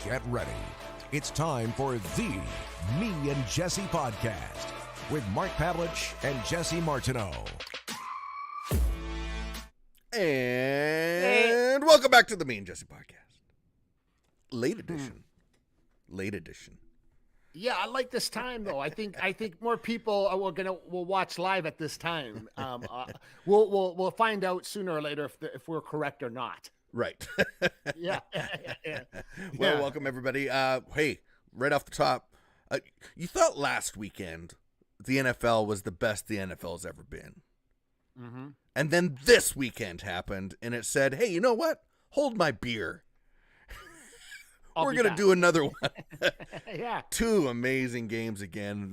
Get ready. It's time for the Me and Jesse podcast with Mark Pavelich and Jesse Martineau. And welcome back to the Me and Jesse podcast. Late edition. Late edition. Yeah, I like this time though. I think more people will watch live at this time. We'll find out sooner or later if we're correct or not. Right. Yeah. Well, welcome everybody. Hey, right off the top, you thought last weekend the NFL was the best the NFL's ever been. Mm-hmm. And then this weekend happened, and it said, hey, you know what? Hold my beer. We're going to do another one. Yeah. Two amazing games again.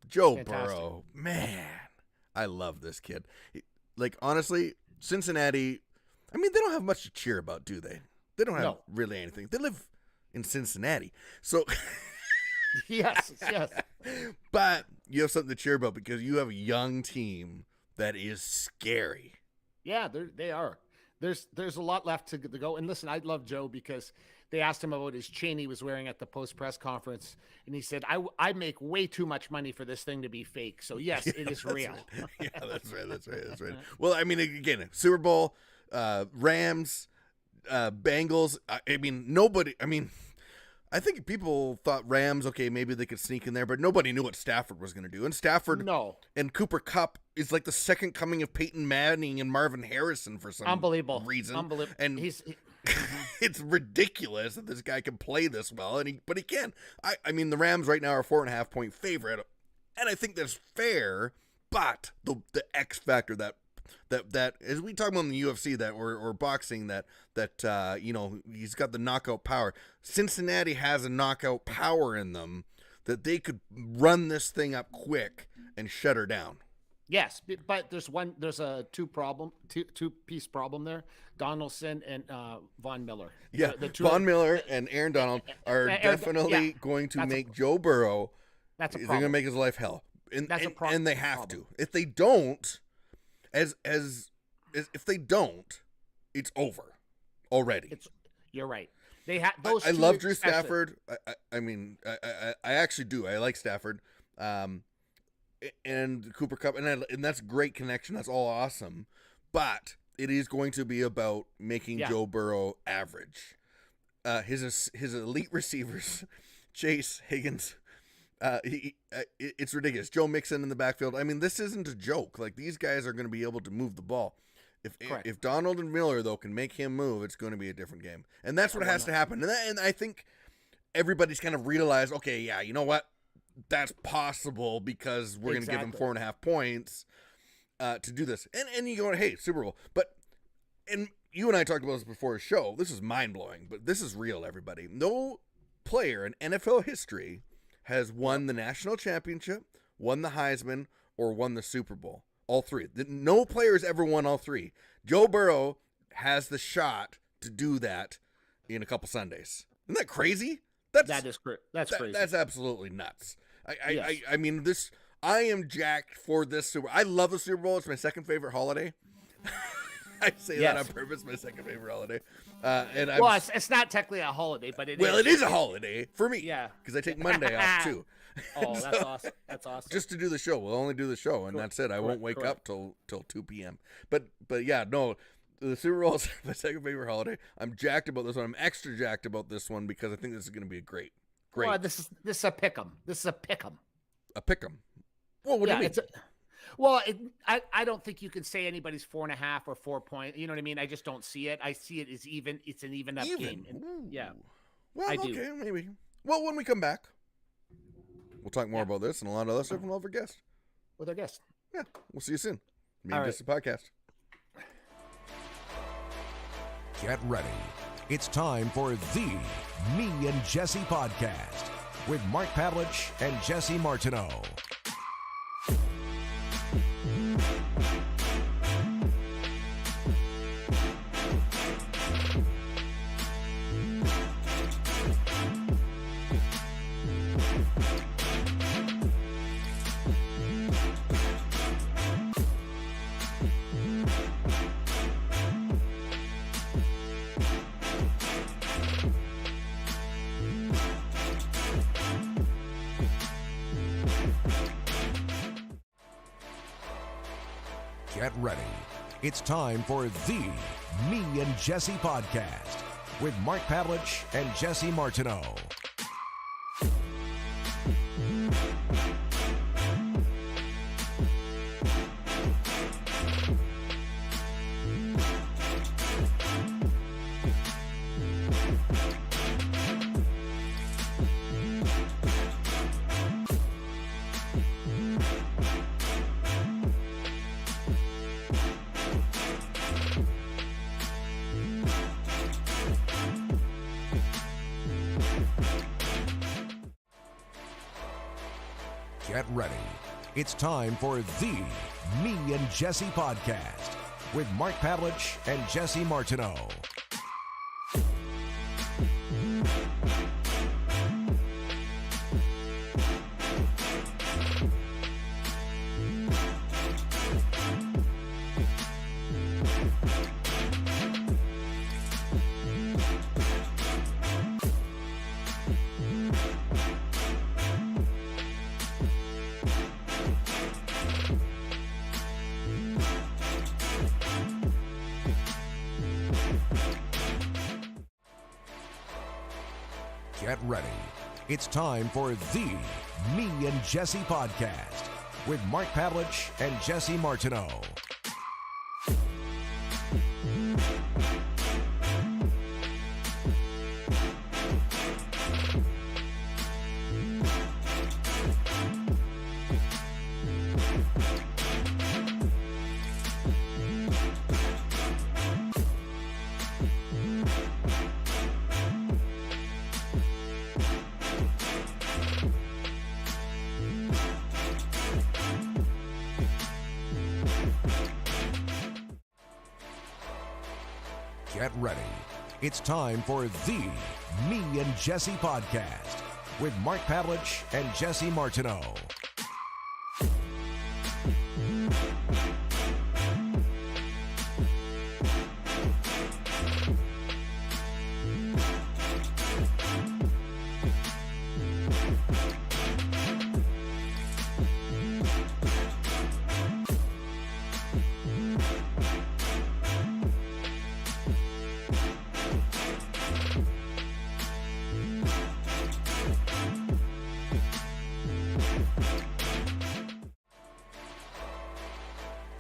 Joe Fantastic. Burrow, man, I love this kid. Like, honestly, Cincinnati, they don't have much to cheer about, do they? They don't have really anything. They live in Cincinnati. So, yes. But you have something to cheer about because you have a young team that is scary. Yeah, they are. There's a lot left to go. And listen, I love Joe because they asked him about his chain he was wearing at the post-press conference, and he said, I make way too much money for this thing to be fake. So, yes, it is real. Right. Yeah, that's right. Well, again, Super Bowl, Rams, Bengals. I think people thought Rams, okay, maybe they could sneak in there, but nobody knew what Stafford was going to do. And Stafford and Cooper Kupp is like the second coming of Peyton Manning and Marvin Harrison for some reason. Unbelievable. And it's ridiculous that this guy can play this well, but he can. The Rams right now are 4.5-point favorite, and I think that's fair, but the X factor that as we talk about in the UFC or boxing that he's got the knockout power. Cincinnati has a knockout power in them that they could run this thing up quick and shut her down. Yes, but there's a two-piece problem there. Donaldson and Von Miller. Yeah, Von Miller and Aaron Donald are definitely going to make Joe Burrow. That's a problem. They're going to make his life hell. That's a problem. And they have to. If they don't, if they don't, it's over already. You're right. They have those. I love Drew Stafford. I actually do. I like Stafford, and Cooper Kupp, and that's a great connection. That's all awesome, but it is going to be about making Joe Burrow average. His elite receivers, Chase, Higgins. It's ridiculous. Joe Mixon in the backfield. This isn't a joke. Like, these guys are going to be able to move the ball. If Donald and Miller, though, can make him move, it's going to be a different game. And that's what has to happen. And I think everybody's kind of realized, okay, yeah, you know what? That's possible because we're going to give him 4.5 points to do this. And you go, hey, Super Bowl. And you and I talked about this before the show. This is mind-blowing, but this is real, everybody. No player in NFL history has won the national championship, won the Heisman, or won the Super Bowl. All three. No player's ever won all three. Joe Burrow has the shot to do that in a couple Sundays. Isn't that crazy? That's crazy. That's absolutely nuts. I am jacked for this Super Bowl. I love the Super Bowl. It's my second favorite holiday. I say that on purpose, my second favorite holiday. It's not technically a holiday, but it is. Well, it is a holiday for me. Yeah. Because I take Monday off, too. Oh, that's awesome. That's awesome. Just to do the show. We'll only do the show, and that's it. I won't wake up till 2 p.m. But yeah, no, the Super Bowl is my second favorite holiday. I'm jacked about this one. I'm extra jacked about this one because I think this is going to be a great. Well, this is a pick'em. A pick'em. Well, what do you mean? I don't think you can say anybody's 4.5 or 4 point. You know what I mean? I just don't see it. I see it as even. It's an even up game. Yeah. Well, okay, maybe. Well, when we come back, we'll talk more about this and a lot of other stuff with our guest. With our guest. Yeah. We'll see you soon. Me and Jesse podcast. Get ready. It's time for the Me and Jesse podcast with Mark Pavelich and Jesse Martineau. Get ready. It's time for the Me and Jesse podcast with Mark Pavelich and Jesse Martineau. Get ready. It's time for the Me and Jesse podcast with Mark Pavelich and Jesse Martineau. Get ready. It's time for the Me and Jesse podcast with Mark Pavelich and Jesse Martineau. Get ready. It's time for the Me and Jesse podcast with Mark Pavelich and Jesse Martineau.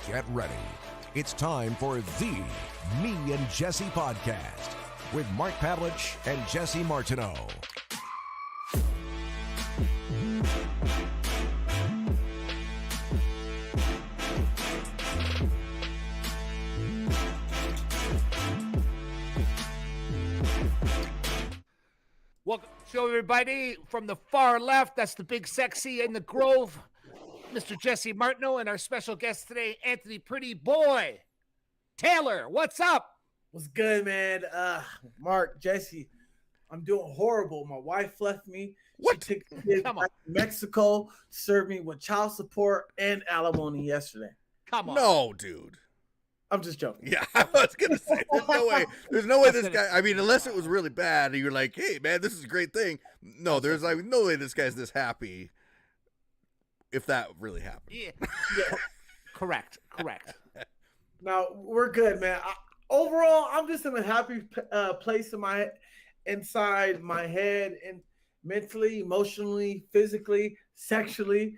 Get ready. It's time for the Me and Jesse podcast with Mark Pavelich and Jesse Martineau. Welcome to everybody from the far left. That's the big sexy in the Grove, Mr. Jesse Martineau, and our special guest today, Anthony Pretty Boy Taylor. What's up? What's good, man? Mark, Jesse, I'm doing horrible. My wife left me. What? She took the kids back to Mexico, served me with child support and alimony yesterday. Come on. No, dude. I'm just joking. Yeah, I was gonna say there's no way. There's no way this guy. I mean, unless it was really bad, and you're like, "Hey, man, this is a great thing." No, there's like no way this guy's this happy. If that really happened. Yeah. Correct. Now, we're good, man. Overall, I'm just in a happy place inside my head, and mentally, emotionally, physically, sexually,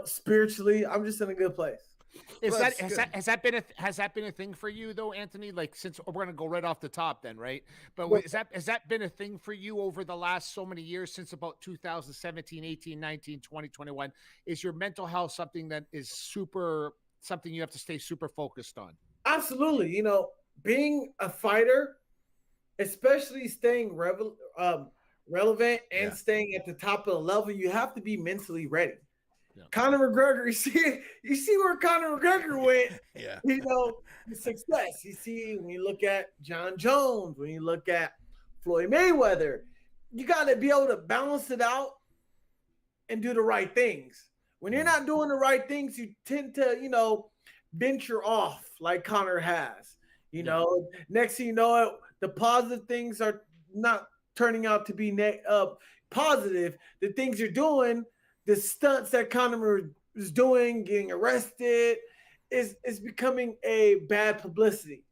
spiritually. I'm just in a good place. Has that been a thing for you though, Anthony? Like, since we're gonna go right off the top then, right? But has that been a thing for you over the last so many years, since about 2017, 18, 19, 20, 21? Is your mental health something that is something you have to stay super focused on? Absolutely. Being a fighter, especially staying relevant and staying at the top of the level, you have to be mentally ready. Yeah. Conor McGregor, you see where Conor McGregor went. Yeah. The success. You see, when you look at John Jones, when you look at Floyd Mayweather, you got to be able to balance it out and do the right things. When you're not doing the right things, you tend to, venture off like Conor has. Next thing you know, the positive things are not turning out to be positive. The things you're doing, the stunts that Conor was doing, getting arrested, is becoming a bad publicity.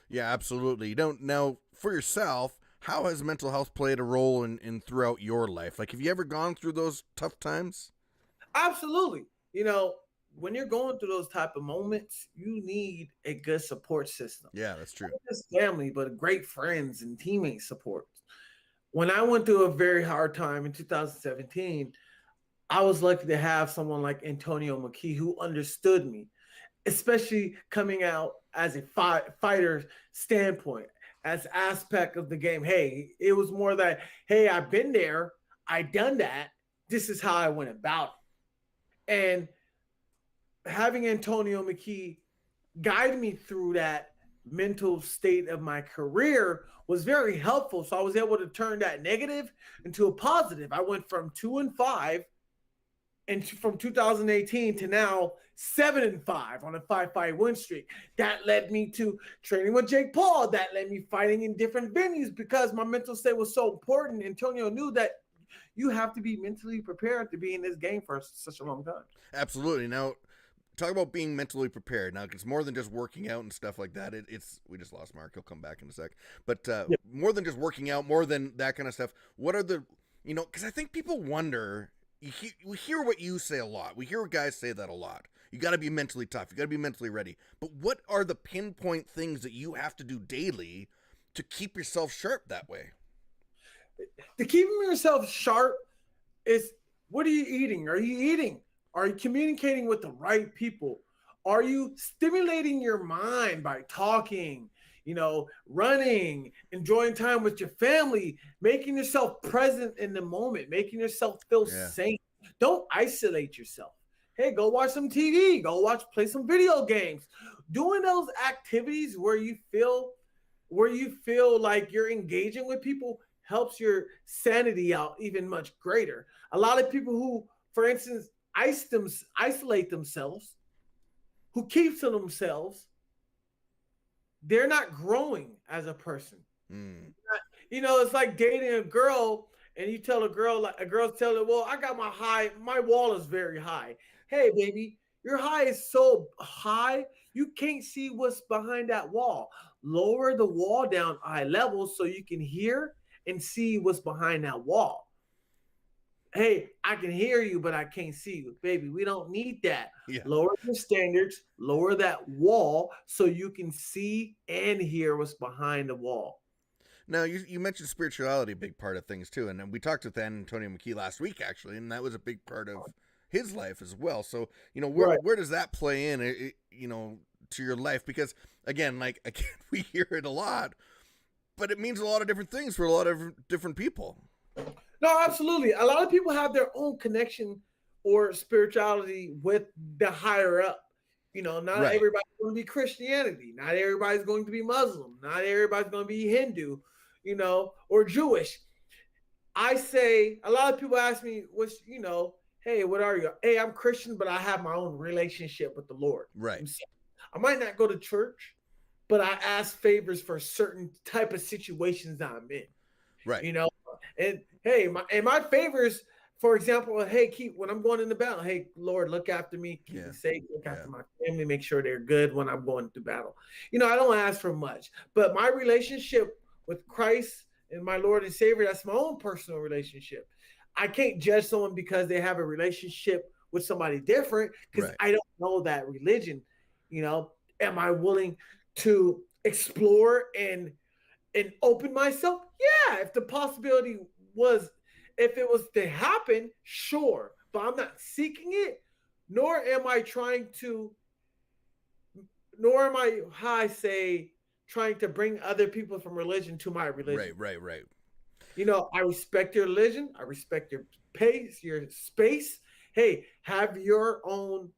Yeah, absolutely. You don't now for yourself. How has mental health played a role in throughout your life? Like, have you ever gone through those tough times? Absolutely. You know, when you're going through those type of moments, you need a good support system. Yeah, that's true. Not just family, but great friends and teammate support. When I went through a very hard time in 2017, I was lucky to have someone like Antonio McKee who understood me, especially coming out as a fighter standpoint, as aspect of the game. Hey, it was more that, hey, I've been there, I done that. This is how I went about it. And having Antonio McKee guide me through that mental state of my career was very helpful. So I was able to turn that negative into a positive. I went from 2-5 and from 2018 to now 7-5 on a 5-fight win streak. That led me to training with Jake Paul. That led me fighting in different venues because my mental state was so important. Antonio knew that you have to be mentally prepared to be in this game for such a long time. Absolutely. Now, talk about being mentally prepared. Now, it's more than just working out and stuff like that. It's we just lost Mark. He'll come back in a sec. But more than just working out, more than that kind of stuff. What are the, because I think people wonder. We hear what you say a lot. We hear guys say that a lot. You got to be mentally tough. You got to be mentally ready. But what are the pinpoint things that you have to do daily to keep yourself sharp that way? To keeping yourself sharp is, what are you eating? Are you eating? Are you communicating with the right people? Are you stimulating your mind by talking, running, enjoying time with your family, making yourself present in the moment, making yourself feel safe? Don't isolate yourself. Hey, go watch some TV, play some video games. Doing those activities where you feel like you're engaging with people helps your sanity out even much greater. A lot of people who, for instance, isolate themselves, who keep to themselves, they're not growing as a person. It's like dating a girl and you tell a girl's telling her, well, I got my wall is very high. Hey, baby, your high is so high, you can't see what's behind that wall. Lower the wall down eye level so you can hear and see what's behind that wall. Hey, I can hear you, but I can't see you. Baby, we don't need that. Yeah. Lower your standards, lower that wall so you can see and hear what's behind the wall. Now, you mentioned spirituality, a big part of things too. And we talked with Antonio McKee last week, actually, and that was a big part of his life as well. So, where does that play in, to your life? Because, again, we hear it a lot, but it means a lot of different things for a lot of different people. No, absolutely. A lot of people have their own connection or spirituality with the higher up. Not everybody's going to be Christianity. Not everybody's going to be Muslim. Not everybody's going to be Hindu, or Jewish. I say, a lot of people ask me, hey, what are you? Hey, I'm Christian, but I have my own relationship with the Lord. Right. I might not go to church, but I ask favors for certain type of situations that I'm in. Right. And hey, my favors, for example, hey, when I'm going in the battle, hey, Lord, look after me, keep me safe, look after my family, make sure they're good when I'm going to battle. I don't ask for much, but my relationship with Christ and my Lord and Savior, that's my own personal relationship. I can't judge someone because they have a relationship with somebody different because I don't know that religion. Am I willing to explore and open myself? Yeah, if the possibility if it was to happen, sure. But I'm not seeking it, nor am I trying to bring other people from religion to my religion. Right. I respect your religion. I respect your pace, your space. Hey, have your own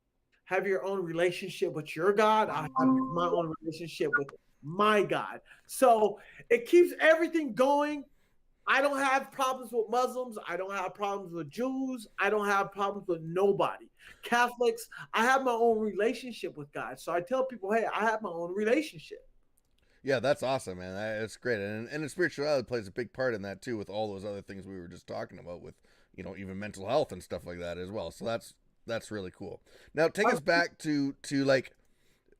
relationship with your God. I have my own relationship with my God. So it keeps everything going. I don't have problems with Muslims. I don't have problems with Jews. I don't have problems with nobody. Catholics, I have my own relationship with God. So I tell people, hey, I have my own relationship. Yeah, that's awesome, man. That's great. And spirituality plays a big part in that too, with all those other things we were just talking about with, even mental health and stuff like that as well. So that's That's really cool. Now take us back to like,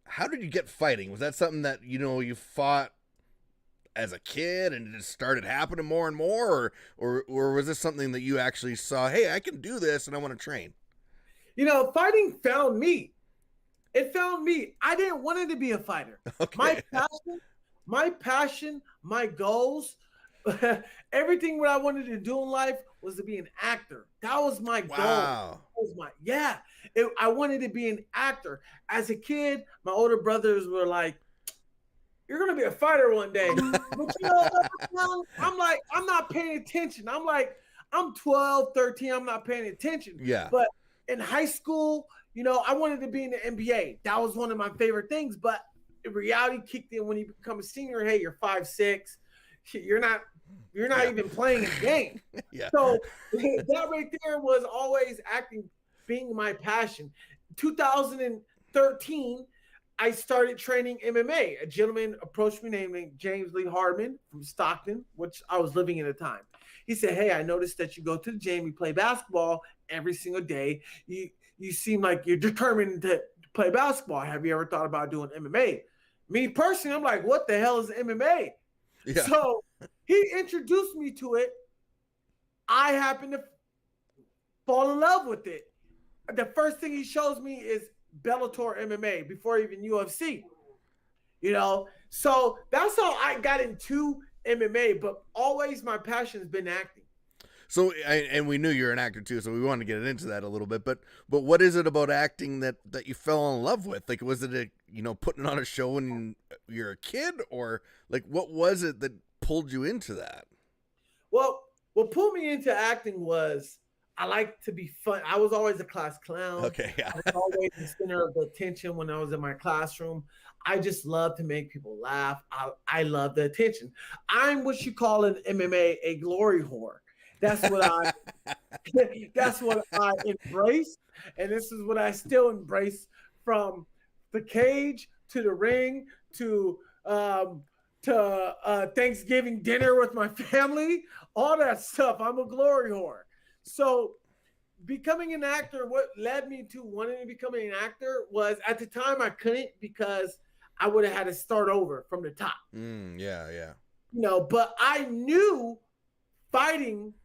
how did you get fighting? Was that something that, you know, you fought as a kid and it just started happening more and more, or was this something that you actually saw, hey, I can do this and I want to train? You know, fighting found me. It found me. I didn't want to be a fighter. Okay. My passion, my goals, everything what I wanted to do in life was to be an actor. That was my goal. Wow. That was I wanted to be an actor. As a kid, my older brothers were like, "You're gonna be a fighter one day." But you know, I'm like, I'm not paying attention. I'm like, I'm 12, 13. I'm not paying attention. Yeah. But in high school, you know, I wanted to be in the NBA. That was one of my favorite things. But reality kicked in when you become a senior. Hey, you're 5'6". You're not even playing a game. Yeah. So that right there was always acting being my passion. 2013, I started training MMA. A gentleman approached me named James Lee Hardman from Stockton, which I was living in at the time. He said, "Hey, I noticed that you go to the gym, you play basketball every single day. You seem like you're determined to play basketball. Have you ever thought about doing MMA?" Me personally, I'm like, what the hell is MMA? Yeah. So he introduced me to it. I happened to fall in love with it. The first thing he shows me is Bellator MMA before even UFC. You know, so that's how I got into MMA, but always my passion has been acting. So, and we knew you're an actor too, so we wanted to get into that a little bit. But what is it about acting that you fell in love with? Like, was it putting on a show when you're a kid, or like what was it that pulled you into that? Well, what pulled me into acting was I like to be fun. I was always a class clown. Okay, yeah. I was always the center of the attention when I was in my classroom. I just love to make people laugh. I love the attention. I'm what you call in MMA a glory whore. That's what I embrace, and this is what I still embrace, from the cage to the ring to Thanksgiving dinner with my family, all that stuff. I'm a glory whore. So becoming an actor, what led me to wanting to become an actor was, at the time I couldn't, because I would have had to start over from the top. Yeah. You know, but I knew fighting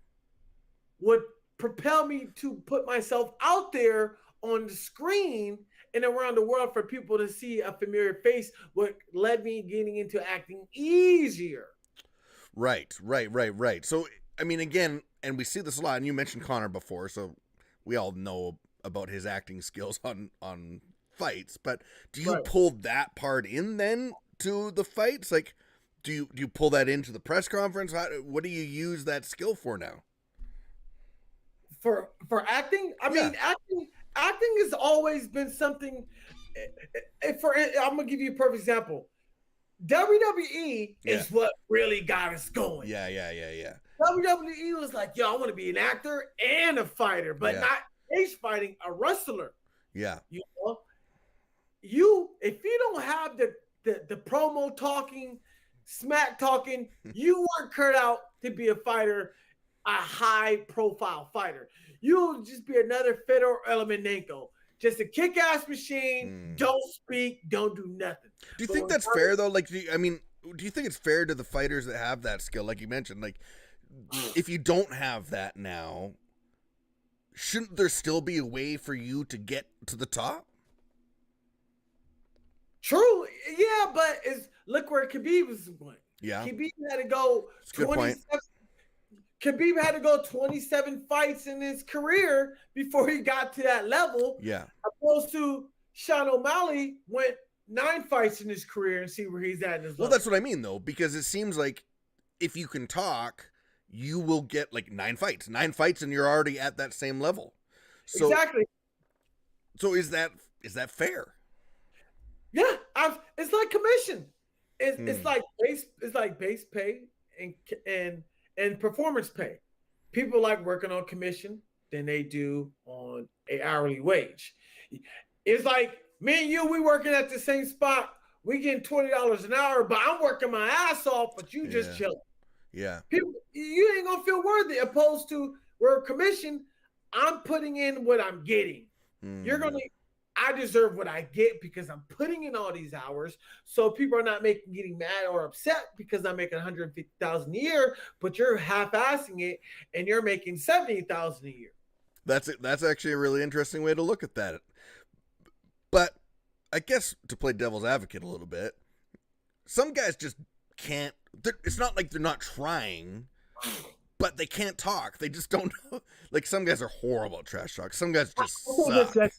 would propel me to put myself out there on the screen and around the world for people to see a familiar face, what led me getting into acting easier. Right. So, I mean, again, and we see this a lot, and you mentioned Connor before, so we all know about his acting skills on fights, but do you pull that part in then to the fights? Like, do you pull that into the press conference? What do you use that skill for now? For acting, I mean, acting has always been something. I'm gonna give you a perfect example. WWE is what really got us going. Yeah. WWE was like, yo, I want to be an actor and a fighter, but not cage fighting, a wrestler. Yeah. You know, if you don't have the promo talking, smack talking, you weren't cut out to be a fighter, a high profile fighter. You'll just be another Fedor Emelianenko, just a kick-ass machine. Don't speak, don't do nothing. Do you think that's fair though? Like, do you think it's fair to the fighters that have that skill? Like you mentioned, like if you don't have that now, shouldn't there still be a way for you to get to the top? True, yeah, but look where Khabib was going. Yeah, Khabib had to go 27. Khabib had to go 27 fights in his career before he got to that level. Yeah, opposed to Sean O'Malley went 9 fights in his career and see where he's at in his level. Well, that's what I mean though, because it seems like if you can talk, you will get like 9 fights, and you're already at that same level. So, exactly. So is that fair? Yeah, it's like commission. It's like base pay and performance pay. People like working on commission than they do on an hourly wage. It's like me and you, we working at the same spot. We getting $20 an hour, but I'm working my ass off, but you just chilling. Yeah. People, you ain't gonna feel worthy. Opposed to where commission, I'm putting in what I'm getting. You're going to, I deserve what I get because I'm putting in all these hours. So people are not getting mad or upset because I'm making $150,000 a year, but you're half-assing it and you're making $70,000 a year. That's actually a really interesting way to look at that. But I guess to play devil's advocate a little bit, some guys just can't. It's not like they're not trying, but they can't talk. They just don't know. Like, some guys are horrible at trash talk. Some guys just suck.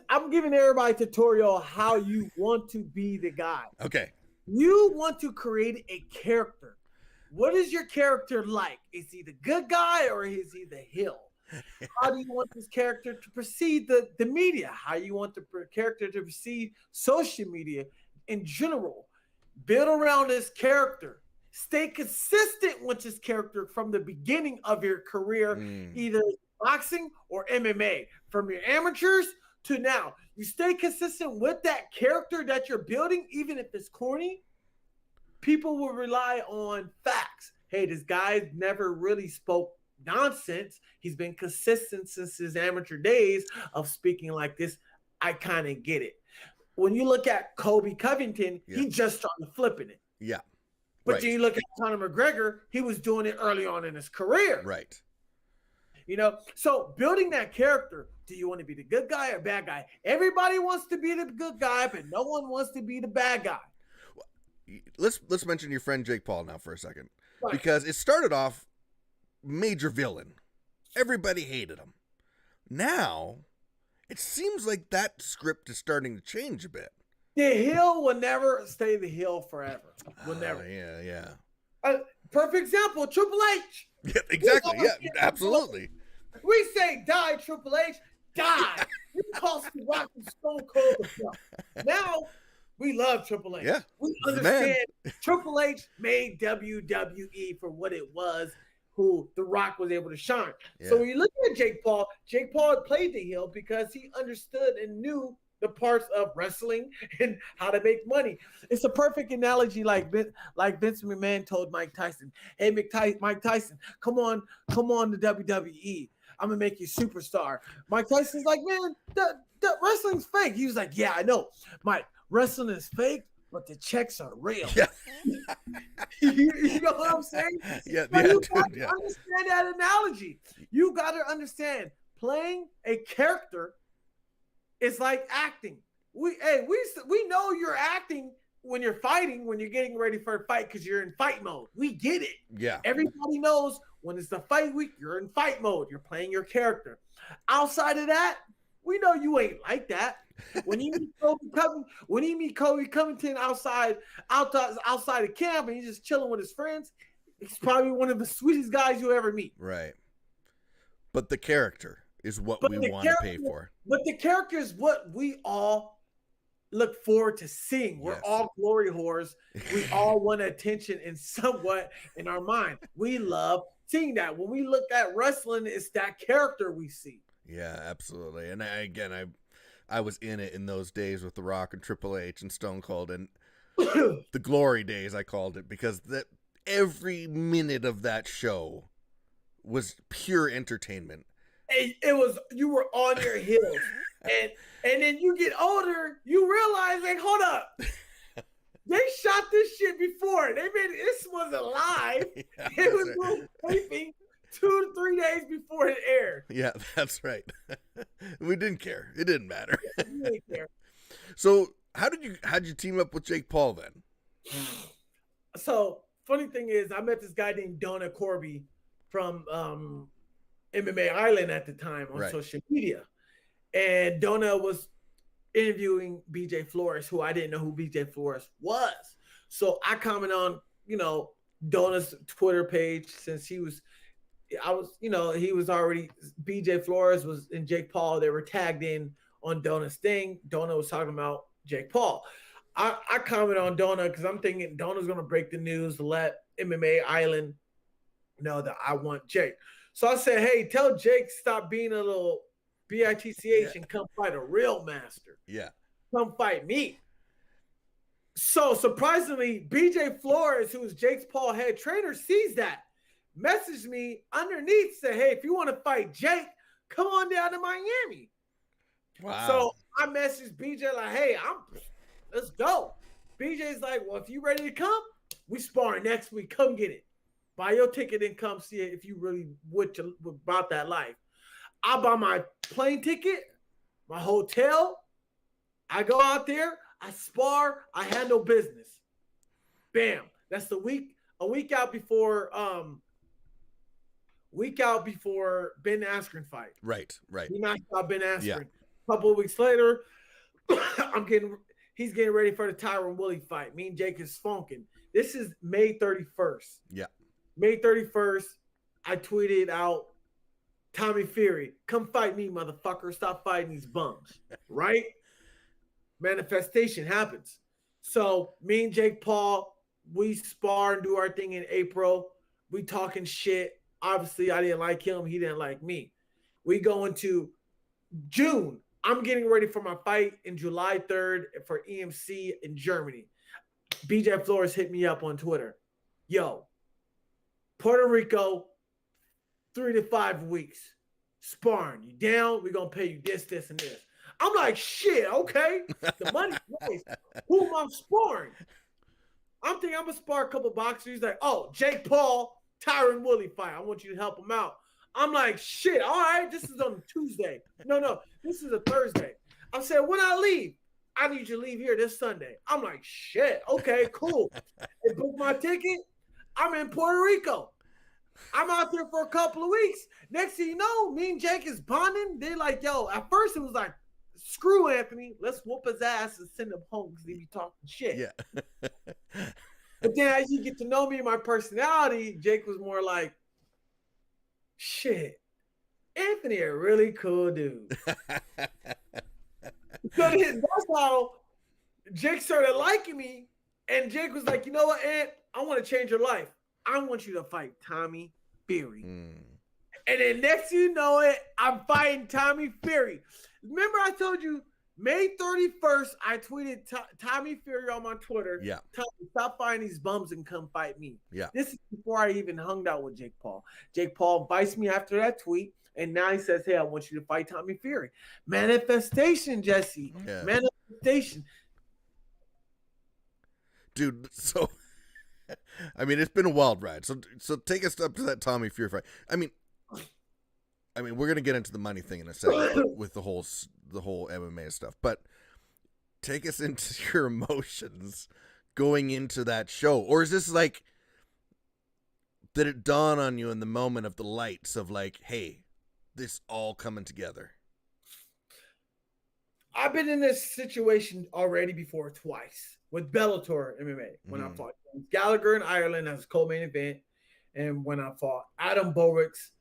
I'm giving everybody a tutorial how you want to be the guy. Okay. You want to create a character. What is your character like? Is he the good guy or is he the heel? How do you want this character to perceive the media? How you want the character to perceive social media in general? Build around this character. Stay consistent with this character from the beginning of your career, either boxing or MMA. From your amateurs to now, you stay consistent with that character that you're building, even if it's corny. People will rely on facts. Hey, this guy never really spoke nonsense. He's been consistent since his amateur days of speaking like this. I kind of get it. When you look at Kobe Covington, he just started flipping it. Yeah. But then you look at Conor McGregor, he was doing it early on in his career. Right. You know, so building that character, do you want to be the good guy or bad guy? Everybody wants to be the good guy, but no one wants to be the bad guy. Let's mention your friend Jake Paul now for a second. Right. Because it started off major villain. Everybody hated him. Now, it seems like that script is starting to change a bit. The heel will never stay the heel forever. Will never. Yeah. Perfect example, Triple H. Yeah, exactly. Yeah, absolutely. We say die, Triple H, die. You cost the Rock and Stone Cold the belt. Now, we love Triple H. Yeah, we understand Triple H made WWE for what it was, who The Rock was able to shine. Yeah. So when you look at Jake Paul played the heel because he understood and knew the parts of wrestling and how to make money. It's a perfect analogy, like Vince McMahon told Mike Tyson. Hey, Mike Tyson, come on to WWE. I'm gonna make you a superstar. Mike Tyson's like, man, the wrestling's fake. He was like, yeah, I know, Mike. Wrestling is fake, but the checks are real. Yeah. You know what I'm saying? Yeah, you got to understand that analogy. You got to understand playing a character is like acting. We know you're acting when you're fighting, when you're getting ready for a fight because you're in fight mode. We get it. Yeah. Everybody knows when it's the fight week, you're in fight mode. You're playing your character. Outside of that, we know you ain't like that. When you meet Kobe Covington outside of camp and he's just chilling with his friends, he's probably one of the sweetest guys you ever meet. Right. But the character is what we want to pay for. But the character is what we all look forward to seeing. We're all glory whores. We all want attention in somewhat in our mind. We love seeing that. When we look at wrestling, it's that character we see. Yeah, absolutely. And I was in it in those days with The Rock and Triple H and Stone Cold, and the glory days, I called it, because every minute of that show was pure entertainment. It was, you were on your heels, and then you get older, you realize, like, hold up, they shot this shit before. They made this wasn't live. Yeah, it was taping 2 to 3 days before it aired. Yeah, that's right. We didn't care. It didn't matter. We didn't care. So how'd you team up with Jake Paul then? So funny thing is, I met this guy named Donna Corby from MMA Island at the time on social media, and Donna was interviewing BJ Flores, who I didn't know who BJ Flores was. So I comment on, Donna's Twitter page since he was already, BJ Flores was in Jake Paul. They were tagged in on Donna's thing. Donna was talking about Jake Paul. I comment on Donna because I'm thinking Donna's going to break the news to let MMA Island know that I want Jake. So I said, hey, tell Jake stop being a little bitch and come fight a real master. Yeah. Come fight me. So surprisingly, BJ Flores, who is Jake's Paul head trainer, sees that. Messaged me underneath, said, hey, if you want to fight Jake, come on down to Miami. Wow. So I messaged BJ like, hey, let's go. BJ's like, well, if you ready to come, we sparring next week. Come get it. Buy your ticket and come see it if you really about that life. I buy my plane ticket, my hotel. I go out there, I spar, I handle business. Bam. That's a week out before Ben Askren fight. Right. He knocked out Ben Askren. Yeah. A couple of weeks later, he's getting ready for the Tyron Woodley fight. Me and Jake is funking. This is May 31st. Yeah. May 31st, I tweeted out, Tommy Fury, come fight me, motherfucker. Stop fighting these bums. Right? Manifestation happens. So me and Jake Paul, we spar and do our thing in April. We talking shit. Obviously, I didn't like him. He didn't like me. We go into June. I'm getting ready for my fight in July 3rd for EMC in Germany. BJ Flores hit me up on Twitter. Yo, Puerto Rico, 3 to 5 weeks. Sparring. You down? We're going to pay you this, and this. I'm like, shit, okay. The money's nice. Who am I sparring? I'm thinking I'm going to spar a couple boxers. He's like, oh, Jake Paul, Tyron Woodley fight. I want you to help him out. I'm like, shit, all right, this is on Tuesday. No, this is a Thursday. I said, when I leave, I need you to leave here this Sunday. I'm like, shit, okay, cool. They booked my ticket. I'm in Puerto Rico. I'm out there for a couple of weeks. Next thing you know, me and Jake is bonding. They're like, yo, at first it was like, screw Anthony. Let's whoop his ass and send him home because he be talking shit. Yeah. But then as you get to know me and my personality, Jake was more like, shit, Anthony a really cool dude. So that's how Jake started liking me. And Jake was like, you know what, Ant? I want to change your life. I want you to fight Tommy Fury. And then next thing you know it, I'm fighting Tommy Fury. Remember I told you May 31st, I tweeted Tommy Fury on my Twitter. Yeah. Stop fighting these bums and come fight me. Yeah. This is before I even hung out with Jake Paul. Jake Paul invites me after that tweet, and now he says, hey, I want you to fight Tommy Fury. Manifestation, Jesse. Yeah. Manifestation. Dude, so I mean, it's been a wild ride. So take us up to that Tommy Fury fight. I mean, we're gonna get into the money thing in a second with the whole MMA stuff, but take us into your emotions going into that show, or is this like, did it dawn on you in the moment of the lights of like, hey, this all coming together? I've been in this situation already before twice with Bellator MMA when I fought Gallagher in Ireland as a co-main event, and when I fought Adam Bowricks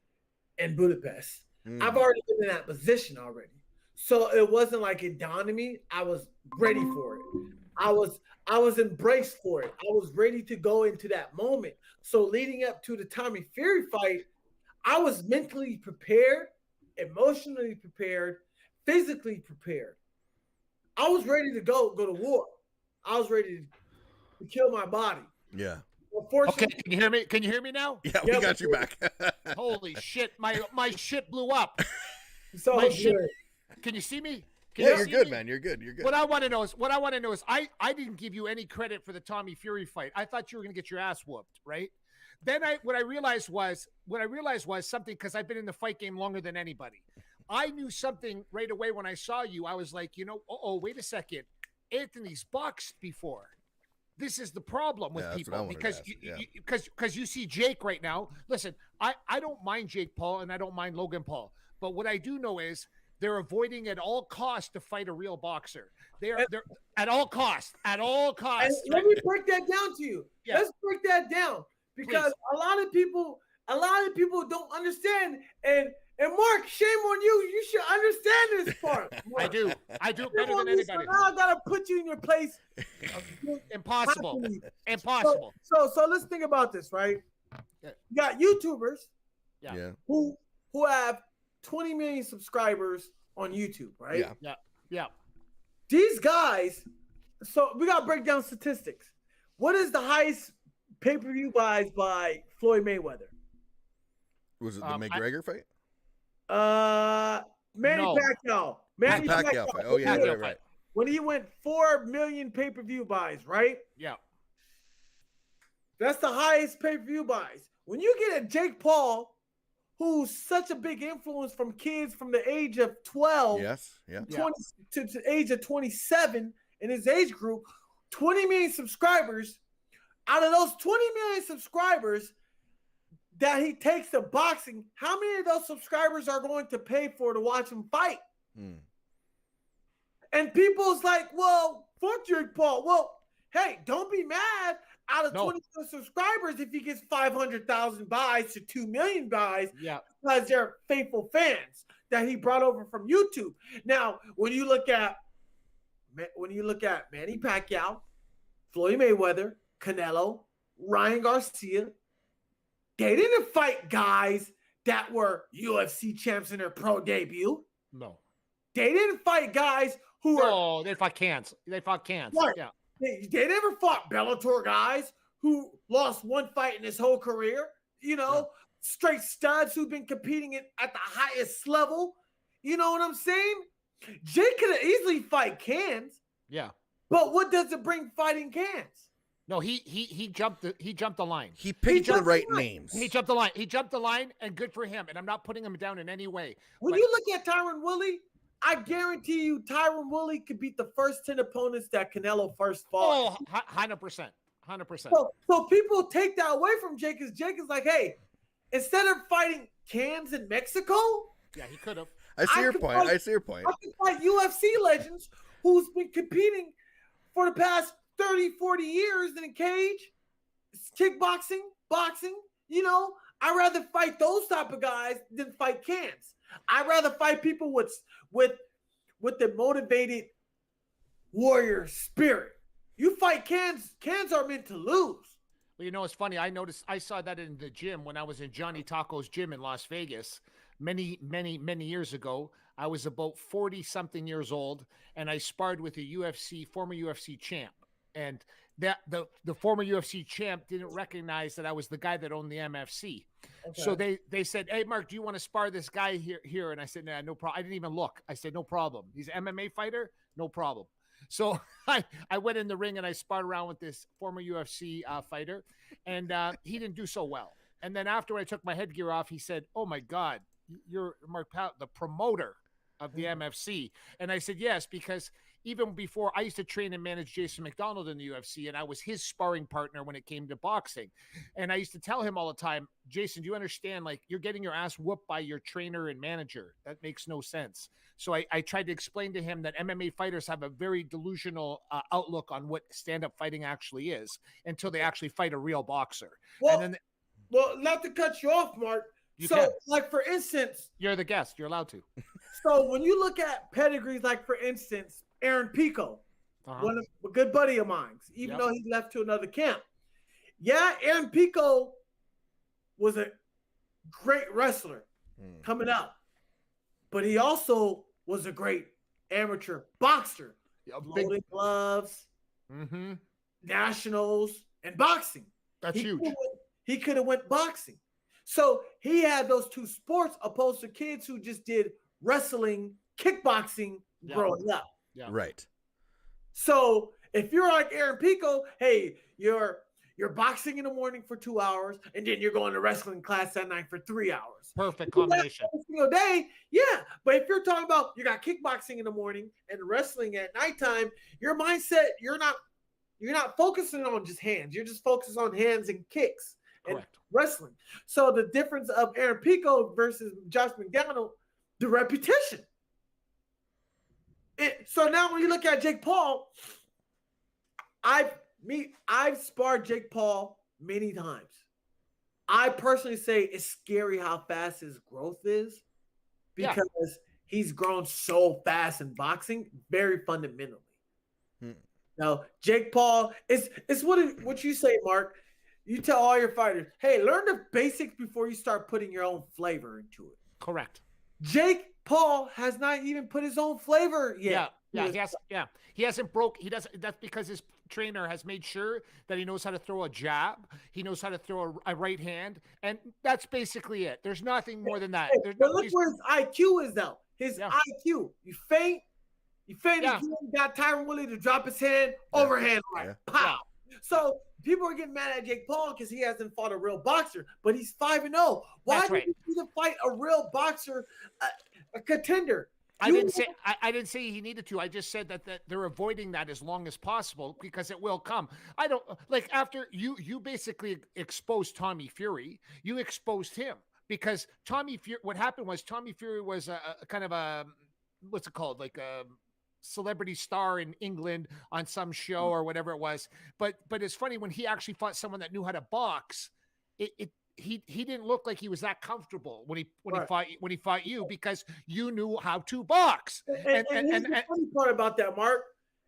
in Budapest. I've already been in that position already. So it wasn't like it dawned on me. I was ready for it. I was embraced for it. I was ready to go into that moment. So leading up to the Tommy Fury fight, I was mentally prepared, emotionally prepared, physically prepared. I was ready to go to war. I was ready to kill my body. Yeah. Okay, can you hear me? Can you hear me now? Yeah, we got you back. Holy shit, my shit blew up. So my shit, can you see me? You're good, man. You're good. You're good. What I want to know is I didn't give you any credit for the Tommy Fury fight. I thought you were going to get your ass whooped, right? Then what I realized was something, because I've been in the fight game longer than anybody. I knew something right away when I saw you. I was like, wait a second. Anthony's boxed before. This is the problem with people, because you see Jake right now. Listen, I don't mind Jake Paul and I don't mind Logan Paul, but what I do know is they're avoiding at all costs to fight a real boxer. They're at all costs. At all costs. Let me break that down to you. Yeah. Let's break that down, because a lot of people don't understand. And Mark, shame on you. You should understand this part. Mark. I do better than anybody. So now I gotta put you in your place. Impossible. So let's think about this, right? Yeah. You got YouTubers, Yeah. who have 20 million subscribers on YouTube, right? Yeah. These guys. So we gotta break down statistics. What is the highest pay-per-view buys by Floyd Mayweather? Was it the McGregor fight? Manny Pacquiao. Manny Pacquiao fight. Oh yeah, Pacquiao right. when he went 4 million pay-per-view buys, right? Yeah. That's the highest pay-per-view buys. When you get a Jake Paul, who's such a big influence from kids from the age of 12 Yes, yeah. 20 to the age of 27 in his age group, 20 million subscribers. Out of those 20 million subscribers that he takes to boxing, how many of those subscribers are going to pay for to watch him fight? And people's like, well, fuck Jake Paul. Well, hey, don't be mad. Out of 20 subscribers, if he gets 500,000 buys to 2 million buys, because they're faithful fans that he brought over from YouTube. Now, when you look at Manny Pacquiao, Floyd Mayweather, Canelo, Ryan Garcia, they didn't fight guys that were UFC champs in their pro debut. No. They didn't fight guys who were. They fought cans. They fought cans. Right. Yeah. They never fought Bellator guys who lost one fight in his whole career. Straight studs who've been competing at the highest level. You know what I'm saying? Jake could have easily fight cans. Yeah. But what does it bring fighting cans? No, he jumped the line. He picked the right names. He jumped the line. He jumped the line, and good for him. And I'm not putting him down in any way. When you look at Tyron Woodley, I guarantee you Tyron Woodley could beat the first 10 opponents that Canelo first fought. Oh, 100%. 100%. So people take that away from Jake, because Jake is like, hey, instead of fighting cans in Mexico. Yeah, he could have. I see your point. I can fight UFC legends who's been competing for the past 30, 40 years in a cage, kickboxing, boxing. I'd rather fight those type of guys than fight cans. I'd rather fight people with the motivated warrior spirit. You fight cans are meant to lose. Well, it's funny. I saw that in the gym when I was in Johnny Taco's gym in Las Vegas many, many, many years ago. I was about 40-something years old, and I sparred with a former UFC champ. And that the former UFC champ didn't recognize that I was the guy that owned the MFC. Okay. So they said, hey, Mark, do you want to spar this guy here? And I said, nah, no problem. I didn't even look. I said, no problem. He's an MMA fighter? No problem. So I went in the ring and I sparred around with this former UFC fighter, and he didn't do so well. And then after I took my headgear off, he said, oh, my God, you're Mark Powell, the promoter of the MFC. And I said, yes, because even before, I used to train and manage Jason McDonald in the UFC, and I was his sparring partner when it came to boxing. And I used to tell him all the time, Jason, do you understand, like, you're getting your ass whooped by your trainer and manager? That makes no sense. So I tried to explain to him that MMA fighters have a very delusional outlook on what stand-up fighting actually is until they actually fight a real boxer. Well, and then not to cut you off, Mark. Like, for instance, you're the guest. You're allowed to. So when you look at pedigrees, like, for instance, Aaron Pico, a good buddy of mine, even though he left to another camp. Yeah, Aaron Pico was a great wrestler coming up, but he also was a great amateur boxer. Loaded gloves, nationals, and boxing. That's huge. He could have went boxing. So he had those two sports opposed to kids who just did wrestling, kickboxing growing up. Yeah. Right. So if you're like Aaron Pico, hey, you're boxing in the morning for 2 hours, and then you're going to wrestling class at night for 3 hours. Perfect combination. Every single day, yeah. But if you're talking about you got kickboxing in the morning and wrestling at nighttime, your mindset, you're not focusing on just hands. You're just focused on hands and kicks and wrestling. So the difference of Aaron Pico versus Josh McDaniel, the repetition. So now when you look at Jake Paul, I've sparred Jake Paul many times. I personally say it's scary how fast his growth is, because he's grown so fast in boxing, very fundamentally. Now, Jake Paul, it's what you say, Mark. You tell all your fighters, hey, learn the basics before you start putting your own flavor into it. Correct. Jake Paul has not even put his own flavor yet. He hasn't broke. He doesn't. That's because trainer has made sure that he knows how to throw a jab. He knows how to throw a right hand. And that's basically it. There's nothing more than that. There's but look where his IQ is now. His IQ. You feint Yeah. again, got Tyron Woodley to drop his hand, overhand right. Pow. So people are getting mad at Jake Paul because he hasn't fought a real boxer, but he's 5-0. Why did you need to fight a real boxer, a contender? I didn't say he needed to. I just said that they're avoiding that as long as possible because it will come. I don't like after you basically exposed Tommy Fury. You exposed him because Tommy Fury. What happened was Tommy Fury was a kind of a what's it called, like a celebrity star in England on some show or whatever it was. But it's funny when he actually fought someone that knew how to box. He didn't look like he was that comfortable when he fought you because you knew how to box. And the funny part about that, Mark,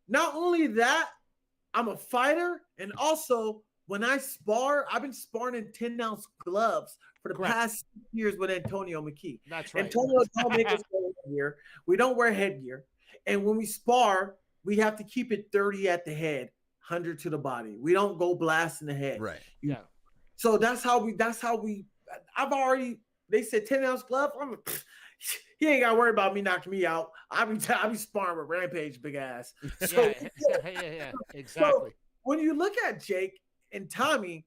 not only that, I'm a fighter, and also when I spar, I've been sparring in 10-ounce gloves for the past 6 years with Antonio McKee. That's right. Antonio don't make us wear headgear. We don't wear headgear, and when we spar, we have to keep it 30 at the head, 100 to the body. We don't go blast in the head. Right. Yeah. So that's how we. They said 10-ounce glove. He ain't got to worry about me knocking me out. I be sparring with Rampage, big ass. So, yeah, exactly. So when you look at Jake and Tommy,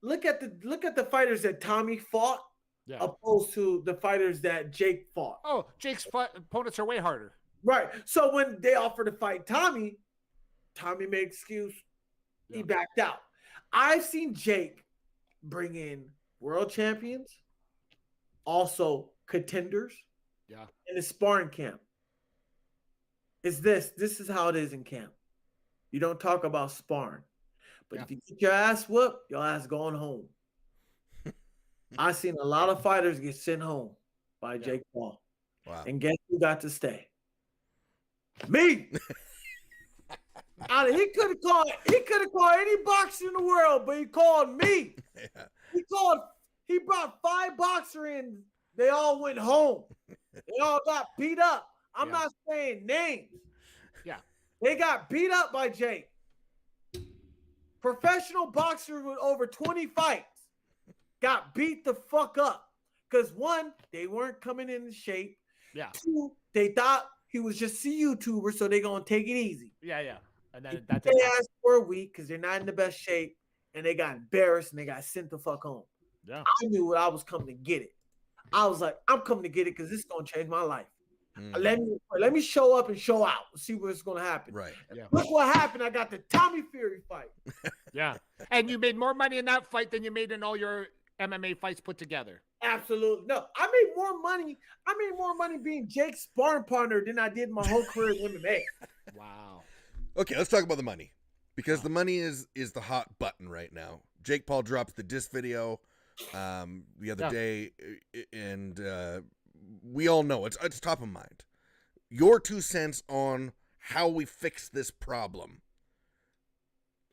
look at the fighters that Tommy fought, opposed to the fighters that Jake fought. Oh, Jake's opponents are way harder. Right. So when they offered to fight Tommy made excuse. He backed out. I've seen Jake bring in world champions, also contenders, in the sparring camp. This is how it is in camp. You don't talk about sparring. But if you get your ass whooped, your ass going home. I've seen a lot of fighters get sent home by Jake Paul. Wow. And guess who got to stay? Me. He could have called any boxer in the world, but he called me. He brought 5 boxers in. They all went home. They all got beat up. I'm not saying names. Yeah. They got beat up by Jake. Professional boxers with over 20 fights got beat the fuck up. Because 1, they weren't coming in shape. Yeah. 2, they thought he was just a YouTuber, so they're going to take it easy. Yeah. And then they asked for a week because they're not in the best shape, and they got embarrassed and they got sent the fuck home. Yeah. I knew I was coming to get it. I was like, I'm coming to get it because this is going to change my life. Let me show up and show out. See what's going to happen. Right. Yeah. Look what happened. I got the Tommy Fury fight. Yeah. And you made more money in that fight than you made in all your MMA fights put together. Absolutely. No, I made more money being Jake's sparring partner than I did my whole career in MMA. Wow. Okay, let's talk about the money. Because the money is the hot button right now. Jake Paul dropped the diss video the other day, and we all know it's top of mind. Your 2 cents on how we fix this problem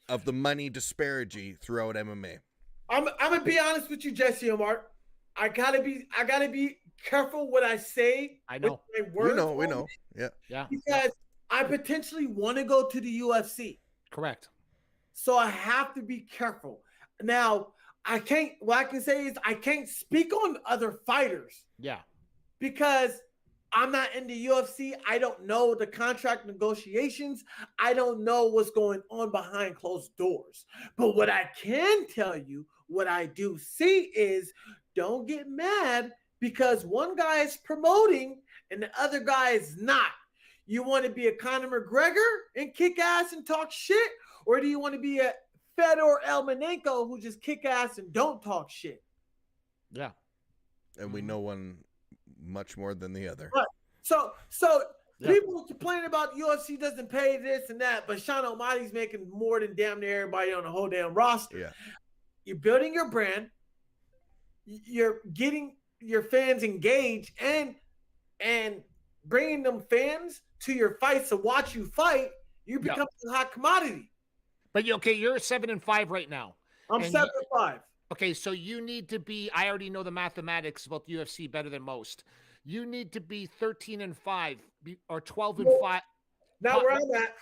of the money disparity throughout MMA. I'm gonna be honest with you, Jesse and Mark. I gotta be careful what I say. I know. With my words We know. Yeah. Because I potentially want to go to the UFC. Correct. So I have to be careful. Now, what I can say is I can't speak on other fighters. Yeah. Because I'm not in the UFC. I don't know the contract negotiations. I don't know what's going on behind closed doors. But what I can tell you, what I do see is don't get mad because one guy is promoting and the other guy is not. You want to be a Conor McGregor and kick ass and talk shit? Or do you want to be a Fedor Emelianenko who just kick ass and don't talk shit? Yeah. And we know one much more than the other. Right. So people complain about UFC doesn't pay this and that, but Sean O'Malley's making more than damn near everybody on the whole damn roster. Yeah. You're building your brand. You're getting your fans engaged and bringing them fans to your fights to watch you fight. You become a hot commodity. But you're 7-5 right now. I'm 7-5. Okay, so you need to be. I already know the mathematics about the UFC better than most. You need to be 13-5 or 12-5. Not where I'm at.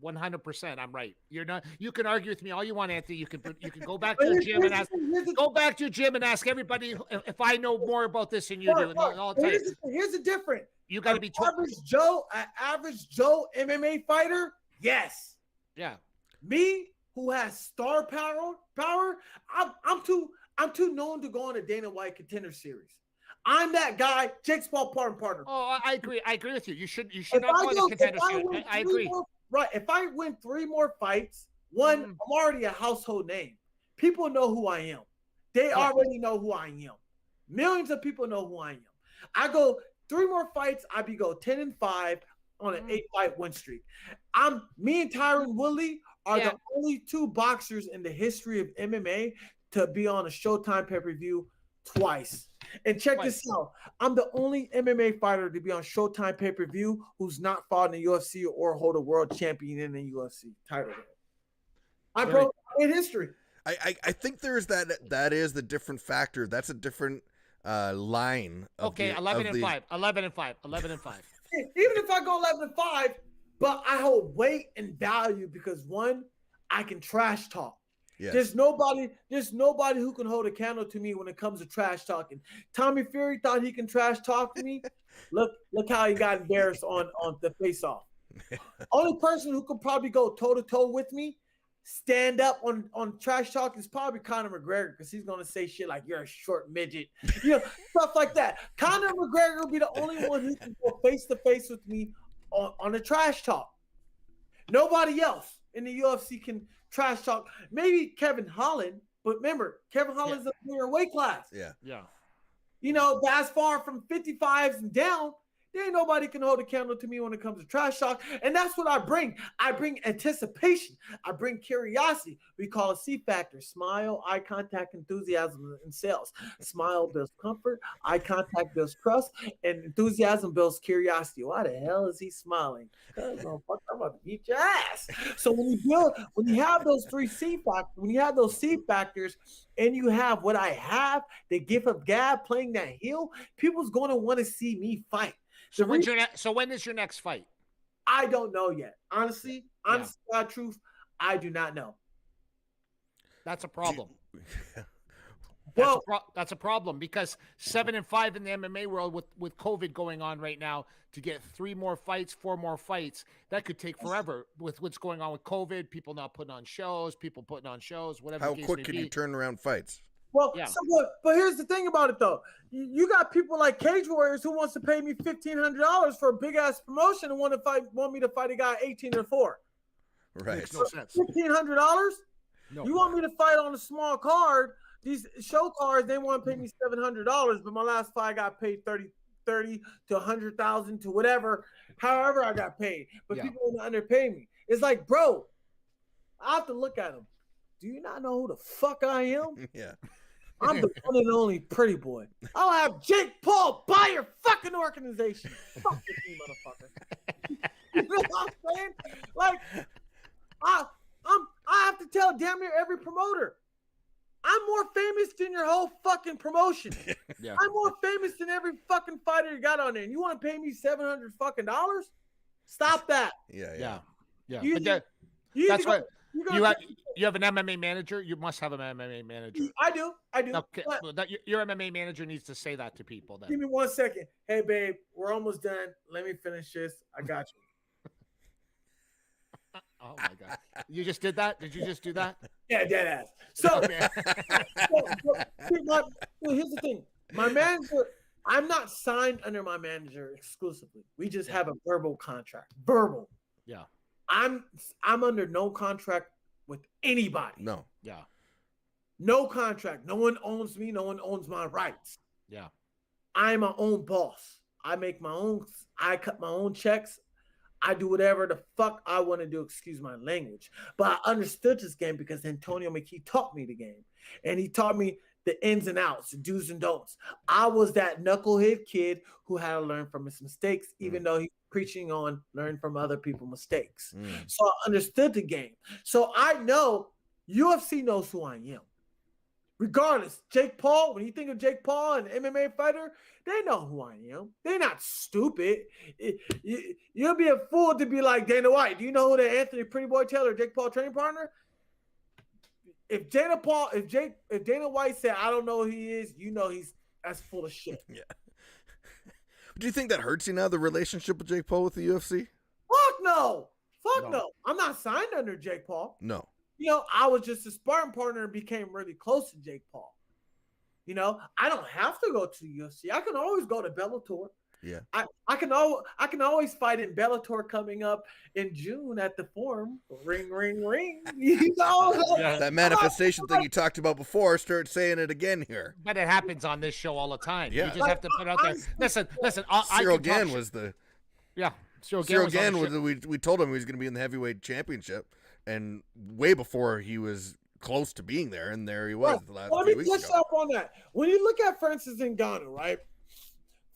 100%. I'm right. You're not. You can argue with me all you want, Anthony. You can go back to your gym and ask. Go back to your gym and ask everybody if I know more about this than you do. And I'll tell you. Here's the difference. You got to be an average Joe MMA fighter. Yes. Yeah. Me, who has star power. I'm too known to go on a Dana White Contender Series. I'm that guy. Jake's Paul partner. Oh, I agree. I agree with you. You should not go on a Contender Series. I agree. Right. If I win 3 more fights, I'm already a household name. People know who I am. They already know who I am. Millions of people know who I am. I go 3 more fights, go 10-5 on an 8-fight win streak. Me and Tyron Woodley are the only 2 boxers in the history of MMA to be on a Showtime pay-per-view twice. And check this out. I'm the only MMA fighter to be on Showtime pay-per-view who's not fought in the UFC or hold a world champion in the UFC title. I broke history. I think there's that is the different factor. That's a different line. Okay, 11-5. 11-5. 11-5. Even if I go 11-5, but I hold weight and value because one, I can trash talk. Yes. There's nobody who can hold a candle to me when it comes to trash talking. Tommy Fury thought he can trash talk to me. Look how he got embarrassed on the face-off. Only person who could probably go toe-to-toe with me, stand up on trash talk is probably Conor McGregor, because he's gonna say shit like you're a short midget, stuff like that. Conor McGregor will be the only one who can go face-to-face with me on the trash talk. Nobody else in the UFC can trash talk. Maybe Kevin Holland, but remember, Kevin Holland's a clear weight class. Yeah. That's far from 55s and down. There ain't nobody can hold a candle to me when it comes to trash talk. And that's what I bring. I bring anticipation. I bring curiosity. We call it C factor. Smile, eye contact, enthusiasm, and sales. Smile builds comfort. Eye contact builds trust. And enthusiasm builds curiosity. Why the hell is he smiling? Because I'm about to beat your ass. So when you have those 3 C factors, when you have those C factors, and you have what I have, the gift of gab, playing that heel, people's going to want to see me fight. So when is your next fight? I don't know yet. Honestly, God truth, I do not know. That's a problem. Well, that's a problem because 7-5 in the MMA world with COVID going on right now, to get 3 more fights, 4 more fights, that could take forever with what's going on with COVID, people not putting on shows, whatever. How quick can you turn around fights? Well, but here's the thing about it though. You got people like Cage Warriors who wants to pay me $1,500 for a big ass promotion and want me to fight a guy 18-4. Right. Makes no sense. $1,500? No. You want me to fight on a small card? These show cards, they want to pay me $700, but my last fight I got paid 30 to 100,000 to whatever, however I got paid. But people want to underpay me. It's like, bro, I have to look at them. Do you not know who the fuck I am? Yeah. I'm the one and only pretty boy. I'll have Jake Paul buy your fucking organization. Fuck you, motherfucker. You know what I'm saying? Like, I have to tell damn near every promoter, I'm more famous than your whole fucking promotion. Yeah. I'm more famous than every fucking fighter you got on there. And you want to pay me $700 fucking dollars? Stop that. Yeah. That's what you have an MMA manager. You must have an MMA manager. I do. Okay. Your MMA manager needs to say that to people. Then give me 1 second. Hey, babe, we're almost done. Let me finish this. I got you. Oh my God! You just did that? Did you just do that? Yeah, dead ass. So, here's the thing. My manager, I'm not signed under my manager exclusively. We just have a verbal contract. Verbal. Yeah. I'm under no contract with anybody. No. Yeah. No contract. No one owns me. No one owns my rights. Yeah. I'm my own boss. I make my own. I cut my own checks. I do whatever the fuck I want to do, excuse my language. But I understood this game because Antonio McKee taught me the game. And he taught me the ins and outs, the do's and don'ts. I was that knucklehead kid who had to learn from his mistakes, even though he's preaching on learn from other people's mistakes. So I understood the game. So I know UFC knows who I am. Regardless, Jake Paul, when you think of Jake Paul, an MMA fighter, they know who I am. They're not stupid. You'll be a fool to be like Dana White. Do you know who the Anthony Pretty Boy Taylor, Jake Paul training partner? If Dana White said, I don't know who he is, that's full of shit. Yeah. Do you think that hurts you now, the relationship with Jake Paul with the UFC? Fuck no. Fuck no. I'm not signed under Jake Paul. No. I was just a sparring partner and became really close to Jake Paul. I don't have to go to the UFC. I can always go to Bellator. Yeah. I can always fight in Bellator coming up in June at the Forum. Ring, ring, ring. That manifestation thing you talked about before, start saying it again here. But it happens on this show all the time. Yeah. You just have to put it out there. Listen. Cyril Gann was the. Yeah. Cyril Gann was. We told him he was going to be in the heavyweight championship, and way before he was close to being there, and there he was the last few weeks ago. Let me touch up on that. When you look at Francis Ngannou, right?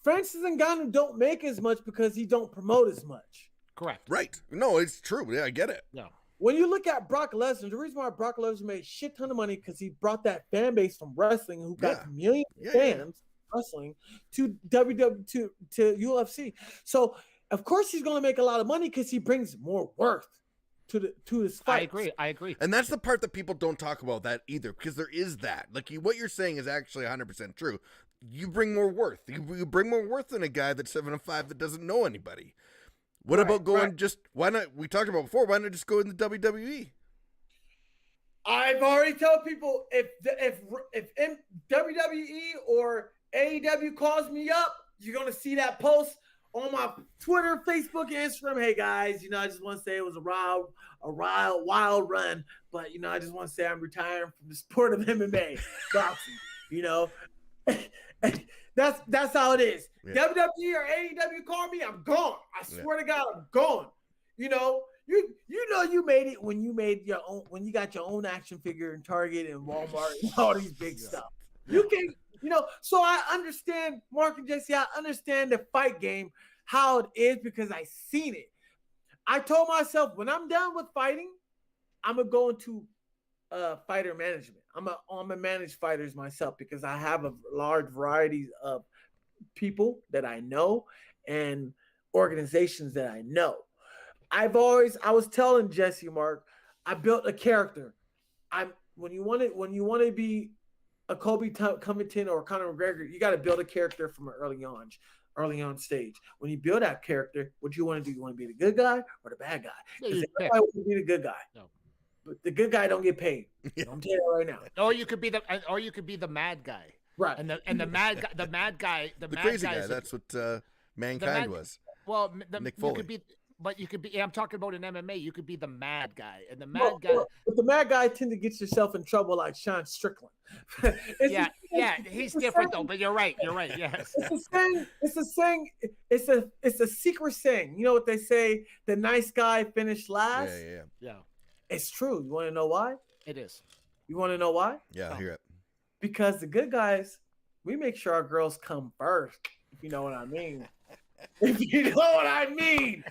Francis Ngannou don't make as much because he don't promote as much. Correct. Right. No, it's true. Yeah, I get it. Yeah. When you look at Brock Lesnar, the reason why Brock Lesnar made a shit ton of money because he brought that fan base from wrestling who got millions of fans wrestling to to UFC. So of course he's going to make a lot of money because he brings more worth to his fight. I agree. And that's the part that people don't talk about that either, because there is that. Like what you're saying is actually 100% true. You bring more worth. You bring more worth than a guy that's 7-5 that doesn't know anybody. What about going why not? We talked about before. Why not just go in the WWE? I've already told people if WWE or AEW calls me up, you're gonna see that post on my Twitter, Facebook, and Instagram. Hey guys, I just want to say it was a wild run, but I just want to say I'm retiring from the sport of MMA boxing. That's how it is. Yeah. WWE or AEW call me, I'm gone. I swear to God, I'm gone. You made it when you made your own, when you got your own action figure in Target and Walmart and all these big stuff. You can, so I understand, Mark and Jesse, I understand the fight game, how it is, because I seen it. I told myself when I'm done with fighting, I'm gonna go into fighter management. I'm a manage fighters myself because I have a large variety of people that I know and organizations that I know. I was telling Jesse, Mark, I built a character. When you want to be a Kobe Covington or Conor McGregor, you got to build a character from an early on stage. When you build that character, what you want to do? You want to be the good guy or the bad guy? Because everybody wants to be the good guy. No. But the good guy don't get paid. I'm telling you right now. Or you could be the mad guy. Right. And the mad guy, the crazy guy. That's what Mankind was. Well, Nick Foley. You could be. I'm talking about in MMA. You could be the mad guy, and the mad guy. But the mad guy tend to get yourself in trouble, like Sean Strickland. He's different though. But you're right. Yes. It's a saying. It's a secret saying. You know what they say? The nice guy finished last. Yeah. It's true. You want to know why? It is. You want to know why? Yeah, I hear it. Because the good guys, we make sure our girls come first. If you know what I mean. If you know what I mean.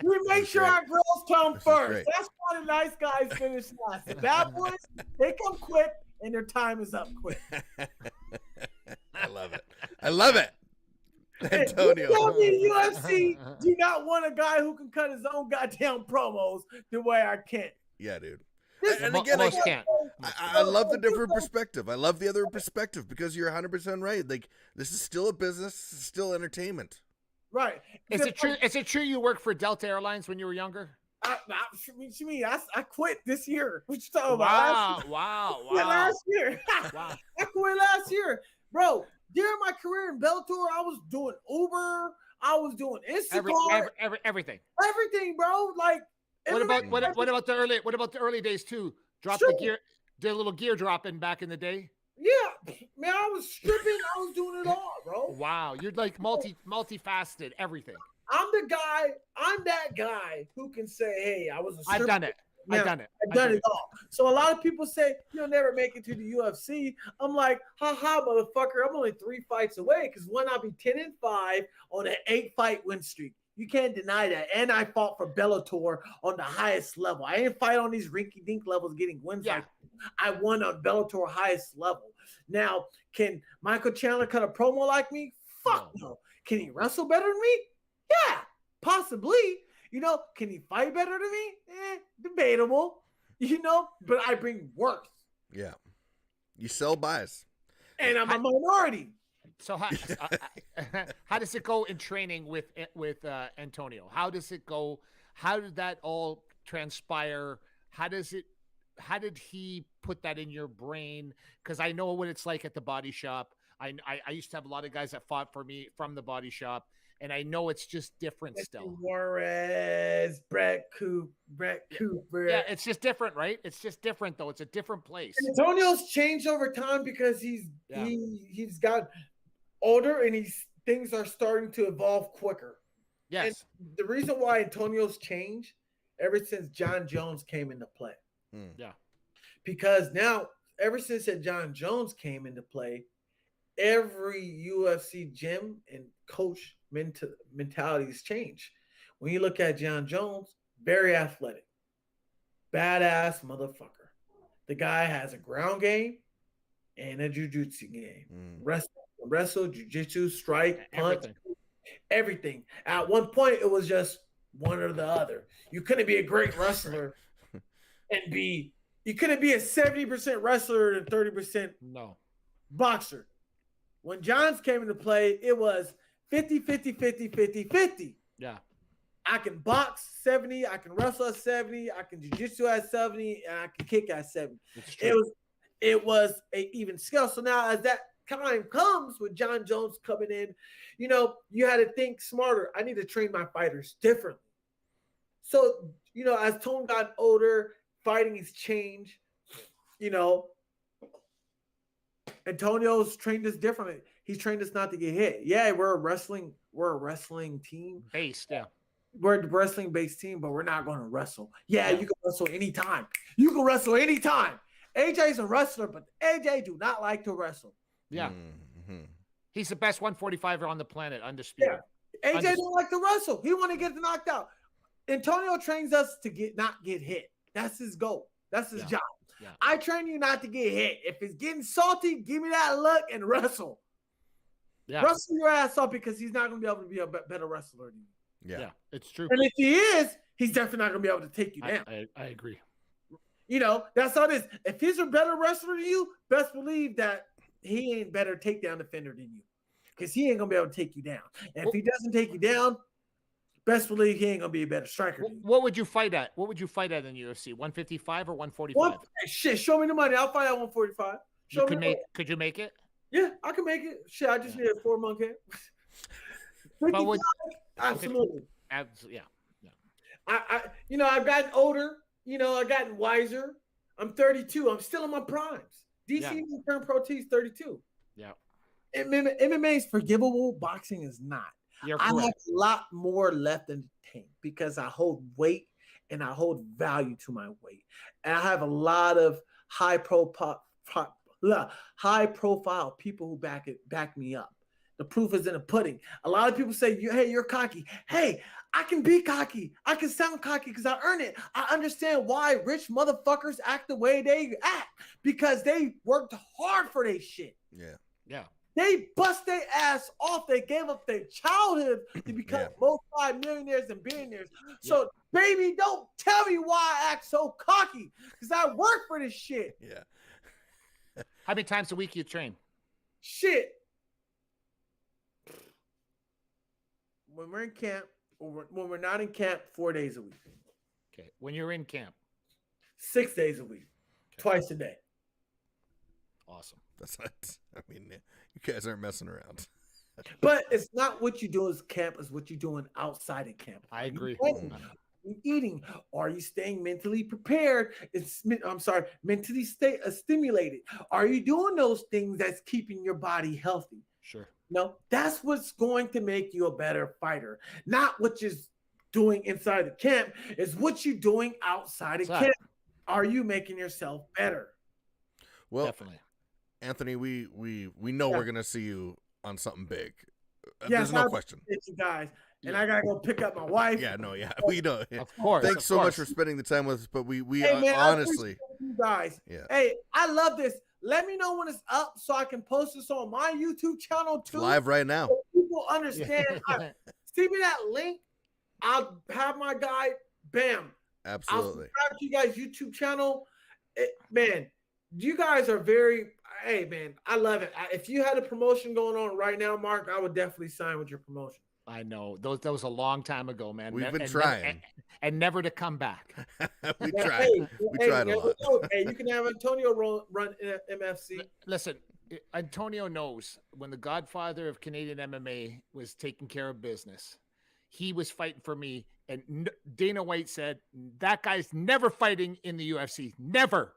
We make sure our girls come first. That's why the nice guys finish last. The bad boys, they come quick and their time is up quick. I love it. Antonio. UFC do not want a guy who can cut his own goddamn promos the way I can. Yeah, dude. And again, I love the different perspective. I love the other perspective because you're 100% right. Like, this is still a business, still entertainment. Right. Is it true you worked for Delta Airlines when you were younger? I quit this year. What you talking about? Wow. Last year. Wow. I quit last year. Bro, during my career in Bellator, I was doing Uber. I was doing Instacart. Everything. Everything, bro. Like, what about the early days too? The gear, did a little gear dropping back in the day. Yeah, man, I was stripping. I was doing it all, bro. Wow, you're like multifaceted, everything. I'm that guy who can say, "Hey, I was a stripper." I've done it. I've done it all. So a lot of people say you'll never make it to the UFC. I'm like, motherfucker! I'm only 3 fights away because I'll be 10-5 on an 8-fight win streak. You can't deny that. And I fought for Bellator on the highest level. I didn't fight on these rinky-dink levels getting wins. Yeah. Like I won on Bellator highest level. Now, can Michael Chandler cut a promo like me? Fuck no. Can he wrestle better than me? Yeah, possibly. You know, can he fight better than me? Debatable. You know, but I bring worth. Yeah. You sell buys. And I'm a minority. So how does it go in training with Antonio? How does it go? How did that all transpire? How did he put that in your brain? Because I know what it's like at the body shop. I used to have a lot of guys that fought for me from the body shop, and I know it's just different still. Juarez, Brett Cooper. Yeah, it's just different, right? It's just different though. It's a different place. Antonio's changed over time because he's got older and things are starting to evolve quicker. Yes. And the reason why Antonio's changed ever since John Jones came into play. Yeah. Because now, ever since that John Jones came into play, every UFC gym and coach mentality has changed. When you look at John Jones, very athletic, badass motherfucker. The guy has a ground game and a jiu-jitsu game. Wrestle, jiu-jitsu, strike, punch, everything. At one point, it was just one or the other. You couldn't be a great wrestler and you couldn't be a 70% wrestler and 30% boxer. When Johns came into play, it was 50, 50, 50, 50, 50. Yeah. I can box 70, I can wrestle at 70, I can jiu-jitsu at 70, and I can kick at 70. It was an even scale. So now as that time comes with John Jones coming in, you know, you had to think smarter. I need to train my fighters differently. So, you know, as Tone got older, fighting has changed, you know. Antonio's trained us differently. He's trained us not to get hit. Yeah, we're a wrestling team. Based, yeah. We're a wrestling based team, but we're not going to wrestle. Yeah, you can wrestle anytime. You can wrestle anytime. AJ's a wrestler, but AJ do not like to wrestle. Yeah. He's the best 145er on the planet, undisputed. Yeah. AJ don't like to wrestle. He want to get knocked out. Antonio trains us to not get hit. That's his goal. That's his job. Yeah. I train you not to get hit. If it's getting salty, give me that look and wrestle. Yeah. Wrestle your ass off because he's not going to be able to be a better wrestler than you. Yeah, it's true. And if he is, he's definitely not going to be able to take you down. I agree. You know, that's how it is. If he's a better wrestler than you, best believe that he ain't better takedown defender than you because he ain't going to be able to take you down. And if he doesn't take you down, best believe he ain't going to be a better striker than you. What would you fight at? What would you fight at in UFC? 155 or 145? Shit, show me the money. I'll fight at 145. Could you make it? Yeah, I can make it. Shit, I just need a 4-month camp. Absolutely. Absolutely. Yeah. I've gotten older. You know, I've gotten wiser. I'm 32. I'm still in my primes. DC turned pro T is 32. Yeah. MMA is forgivable. Boxing is not. I have a lot more left in the tank because I hold weight and I hold value to my weight. And I have a lot of high profile people who back me up. The proof is in the pudding. A lot of people say, hey, you're cocky. Hey, I can be cocky. I can sound cocky because I earn it. I understand why rich motherfuckers act the way they act because they worked hard for their shit. Yeah. They bust their ass off. They gave up their childhood to become multi-millionaires and billionaires. So, baby, don't tell me why I act so cocky because I work for this shit. Yeah. How many times a week you train? Shit. When we're in camp, or when we're not in camp, 4 days a week. Okay. When you're in camp? 6 days a week. Okay. Twice a day. Awesome. That's not, I mean, you guys aren't messing around. But it's not what you do as camp, it's what you're doing outside of camp. I agree. Are you eating? Are you staying mentally prepared? Mentally stimulated. Are you doing those things that's keeping your body healthy? Sure. No, that's what's going to make you a better fighter. Not what you're doing inside the camp. It's what you're doing outside of camp. Are you making yourself better? Well, definitely. Anthony, we know we're gonna see you on something big. There's no question. You guys, and I gotta go pick up my wife. Yeah, no, yeah, we know. Of course. Thanks so much for spending the time with us. But we Hey, man, honestly, you guys. Yeah. Hey, I love this. Let me know when it's up so I can post this on my YouTube channel too. It's live right now. So people understand. See me that link. I'll have my guy. Bam. Absolutely. I'll subscribe to you guys' YouTube channel. Man, you guys are very. Hey, man, I love it. If you had a promotion going on right now, Mark, I would definitely sign with your promotion. I know. That was a long time ago, man. We've been trying. And never to come back. We tried. We tried a lot. Hey, you can have Antonio run MFC. Listen, Antonio knows when the godfather of Canadian MMA was taking care of business, he was fighting for me. And Dana White said, that guy's never fighting in the UFC. Never.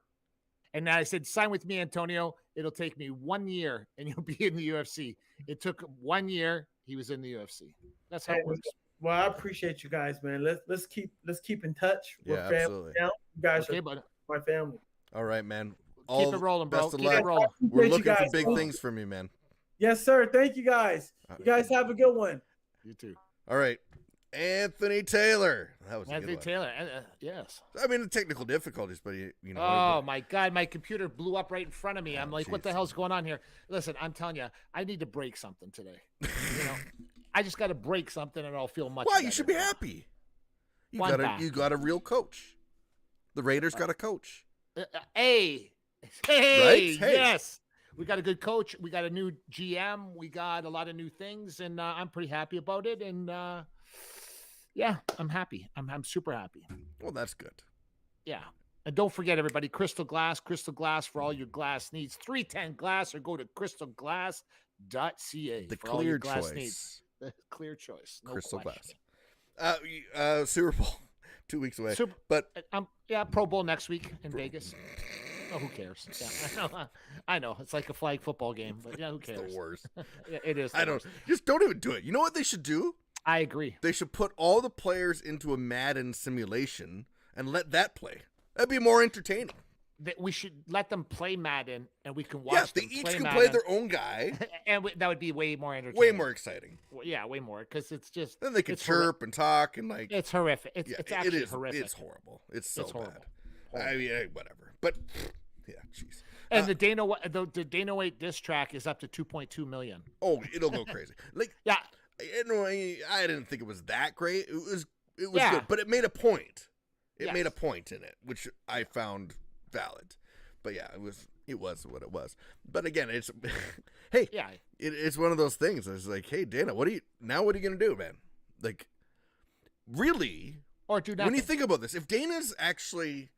And I said, sign with me, Antonio. It'll take me 1 year and you'll be in the UFC. It took 1 year. He was in the UFC. That's how it works. Well, I appreciate you guys, man. Let's keep in touch. We're family absolutely. now. You guys Okay, are my family. All right, man. Keep it rolling, bro. Best of Keep luck. it rolling. We're looking for big things from you, man. Yes, sir. Thank you guys. You guys have a good one. You too. All right. Anthony Taylor. That was Anthony a good Taylor. Yes. one. I mean, the technical difficulties, but you know. Oh my God, my computer blew up right in front of me. I'm like, geez. what the hell's going on here? Listen, I'm telling you, I need to break something today. I just got to break something, and I'll feel much. Why? better. You should be happy. You One got a real coach. The Raiders got a coach. Hey, Right? Hey. Yes. We got a good coach. We got a new GM. We got a lot of new things, and I'm pretty happy about it. And yeah, I'm happy. I'm super happy. Well, that's good. Yeah. And don't forget, everybody, Crystal Glass for all your glass needs. 310 Glass, or go to crystalglass.ca. The for all clear your glass choice. needs. The clear choice. No Crystal question. Glass. Super Bowl 2 weeks away. But yeah, Pro Bowl next week in Vegas. Oh, who cares? Yeah, I know. It's like a flag football game, but yeah, who cares? it's the worst. Yeah, it is. Just don't even do it. You know what they should do? I agree. They should put all the players into a Madden simulation and let that play. That'd be more entertaining. We should let them play Madden, and we can watch. Yes, they them each play can Madden, play their own guy. and that would be way more entertaining. Way more exciting. Yeah, way more, because it's just. Then they can chirp and talk and like. It's horrific. It's actually horrific. It's horrible. It's so horrible. bad. I mean, whatever. But yeah, jeez. And the Dana White diss track is up to 2.2 million. Oh, it'll go crazy. Like Yeah. I didn't think it was that great. It was Yeah. good, but it made a point. It Yes. made a point in it, which I found valid. But yeah, it was what it was. But again, it's hey, Yeah. it's one of those things. It's like, hey, Dana, what are you gonna do, man? Like, really? Or do nothing. When you think about this, if Dana's actually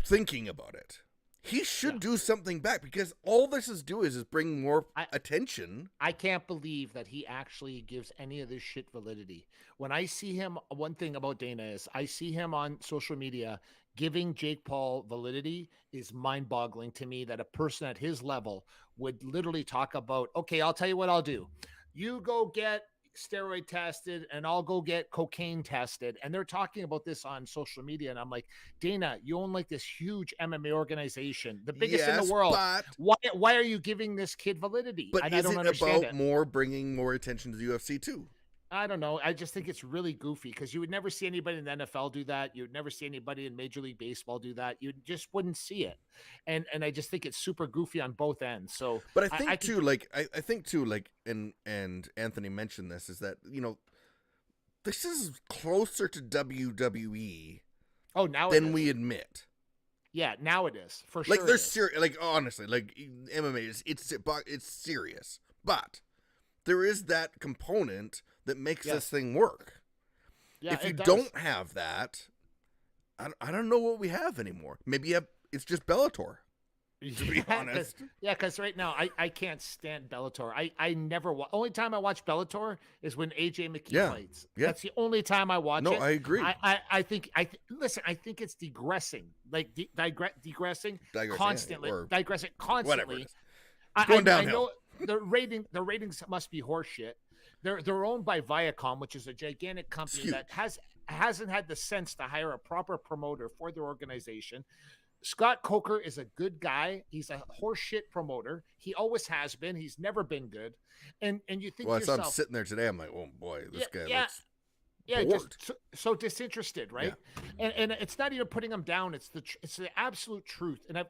thinking about it, he should do something back, because all this is bring more attention. I can't believe that he actually gives any of this shit validity. When I see him, one thing about Dana is I see him on social media giving Jake Paul validity is mind-boggling to me, that a person at his level would literally talk about, okay, I'll tell you what I'll do. You go get steroid tested and I'll go get cocaine tested. And they're talking about this on social media. And I'm like, Dana, you own like this huge MMA organization, the biggest in the world. Why are you giving this kid validity? But I is don't it understand about bringing more attention to the UFC too? I don't know. I just think it's really goofy, because you would never see anybody in the NFL do that. You would never see anybody in Major League Baseball do that. You just wouldn't see it. And I just think it's super goofy on both ends. So, but I think I think too, and Anthony mentioned this, is that, this is closer to WWE than we admit. Yeah, now it is, for sure. Like, they're serious. Like, honestly, like, MMA it's serious, but there is that component that makes this thing work. Yeah, if you don't have that, I don't know what we have anymore. Maybe it's just Bellator, to be honest. Because right now I can't stand Bellator. I never only time I watch Bellator is when AJ McKee fights. Yeah. That's the only time I watch it. No, I agree. I think listen, I think it's digressing. Like digressing constantly. Digressing constantly. Whatever it is. Going downhill. I know the ratings must be horseshit. They're owned by Viacom, which is a gigantic company that hasn't had the sense to hire a proper promoter for their organization. Scott Coker is a good guy. He's a horseshit promoter. He always has been. He's never been good. And you think Well, to so I'm yourself, sitting there today. I'm like, oh boy, this guy looks yeah, bored. just so disinterested, right? And it's not even putting him down. It's the absolute truth. And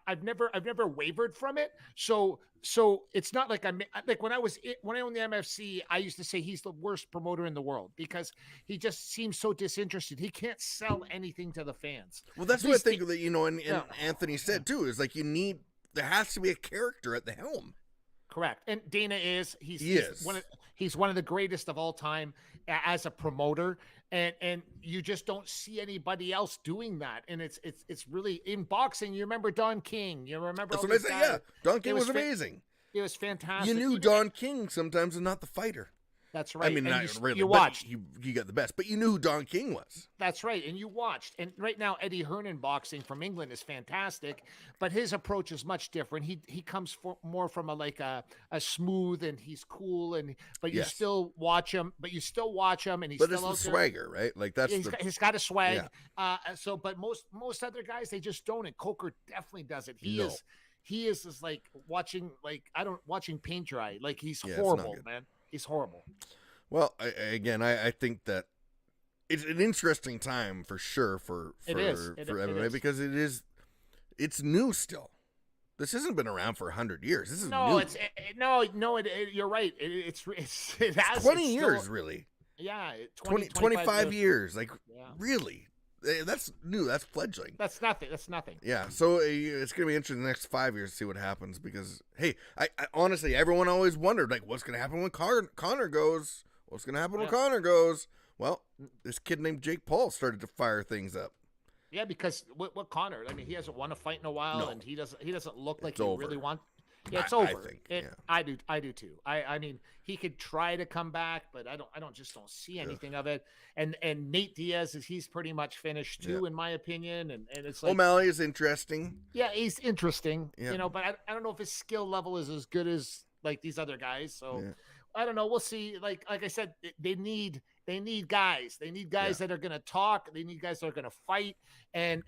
I've never wavered from it. So it's not like I'm like when I owned the MFC, I used to say he's the worst promoter in the world because he just seems so disinterested. He can't sell anything to the fans. Well, that's what I think that, and Anthony said too, is like there has to be a character at the helm. Correct. And Dana he's one of the greatest of all time as a promoter. And you just don't see anybody else doing that. And it's really in boxing. You remember Don King. You remember that's what I say. Yeah. Don King was amazing. It was fantastic. You knew Don King sometimes and not the fighter. That's right. I mean, not really. You watched. He got the best, but you knew who Don King was. That's right, and you watched. And right now, Eddie Hernan boxing from England is fantastic, but his approach is much different. He comes more from a smooth, and he's cool, but you still watch him. But you still watch him, and he's but still it's the swagger, right? Like he's got a swag. Yeah. But most other guys they just don't, and Coker definitely does it. He is like watching paint dry. Like he's horrible, man. He's horrible. Well, I think that it's an interesting time for sure for MMA because it's new still. This hasn't been around for 100 years. This is new. You're right. It has 20 years still, really. Yeah, 25 years. Like really. That's new. That's fledgling. That's nothing. Yeah. So it's going to be interesting the next 5 years to see what happens because, hey, I honestly, everyone always wondered, like, what's going to happen when Connor goes? What's going to happen when Connor goes? Well, this kid named Jake Paul started to fire things up. Yeah, because what Connor? I mean, he hasn't won a fight in a while, and he doesn't look like he really wants. Yeah, it's over. I do too. I mean, he could try to come back, but I don't see anything of it. And Nate Diaz he's pretty much finished too, in my opinion. And it's like O'Malley is interesting. Yeah, he's interesting. Yeah. But I don't know if his skill level is as good as like these other guys. So I don't know. We'll see. Like I said, they need guys. They need guys that are going to talk. They need guys that are going to fight. And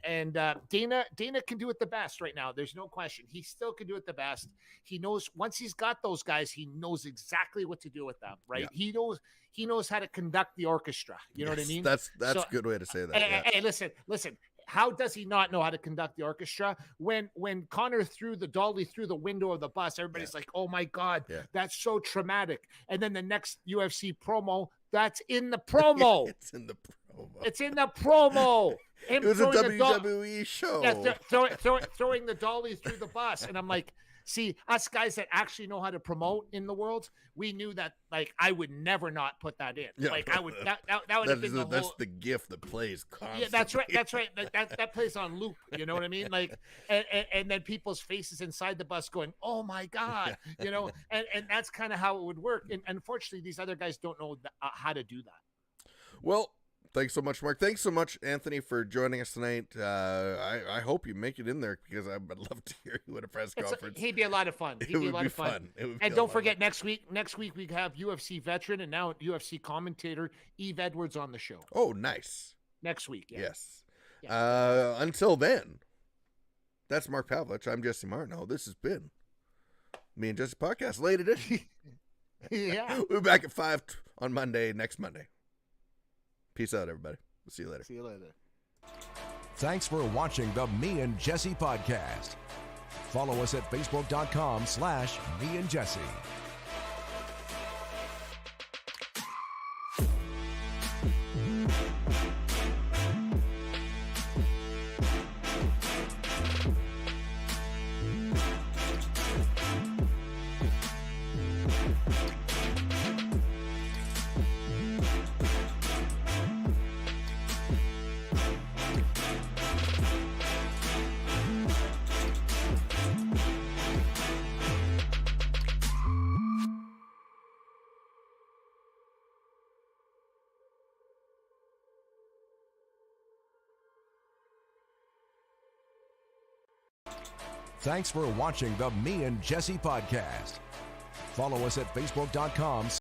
Dana can do it the best right now. There's no question. He still can do it the best. He knows once he's got those guys, he knows exactly what to do with them. Right? Yeah. He knows how to conduct the orchestra. You know what I mean? That's a good way to say that. Hey, listen. How does he not know how to conduct the orchestra? When Connor threw the dolly through the window of the bus, everybody's like, "Oh my God, that's so traumatic." And then the next UFC promo, that's in the promo. It's in the promo. It's in the promo. It was a WWE show. Yeah, throwing the dolly through the bus, and I'm like, see, us guys that actually know how to promote in the world, we knew that. Like, I would never not put that in. Yeah, like, I would. That would have been that's the gift that plays constantly. Yeah, that's right. That plays on loop. You know what I mean? Like, and then people's faces inside the bus going, "Oh my God," and that's kind of how it would work. And unfortunately, these other guys don't know how to do that. Well. Thanks so much, Mark. Thanks so much, Anthony, for joining us tonight. I hope you make it in there because I'd love to hear you at a press conference. He'd be a lot of fun. He'd be a lot of fun. And don't forget, next week we have UFC veteran and now UFC commentator Eve Edwards on the show. Oh, nice. Next week. Yeah. Yes. Yeah. Until then, that's Mark Pavelich. I'm Jesse Martineau. This has been Me and Jesse Podcast, late edition. Yeah. We'll be back at 5 on next Monday. Peace out, everybody. We'll see you later. See you later. Thanks for watching the Me and Jesse podcast. Follow us at facebook.com/Me and Jesse. Thanks for watching the Me and Jesse podcast. Follow us at facebook.com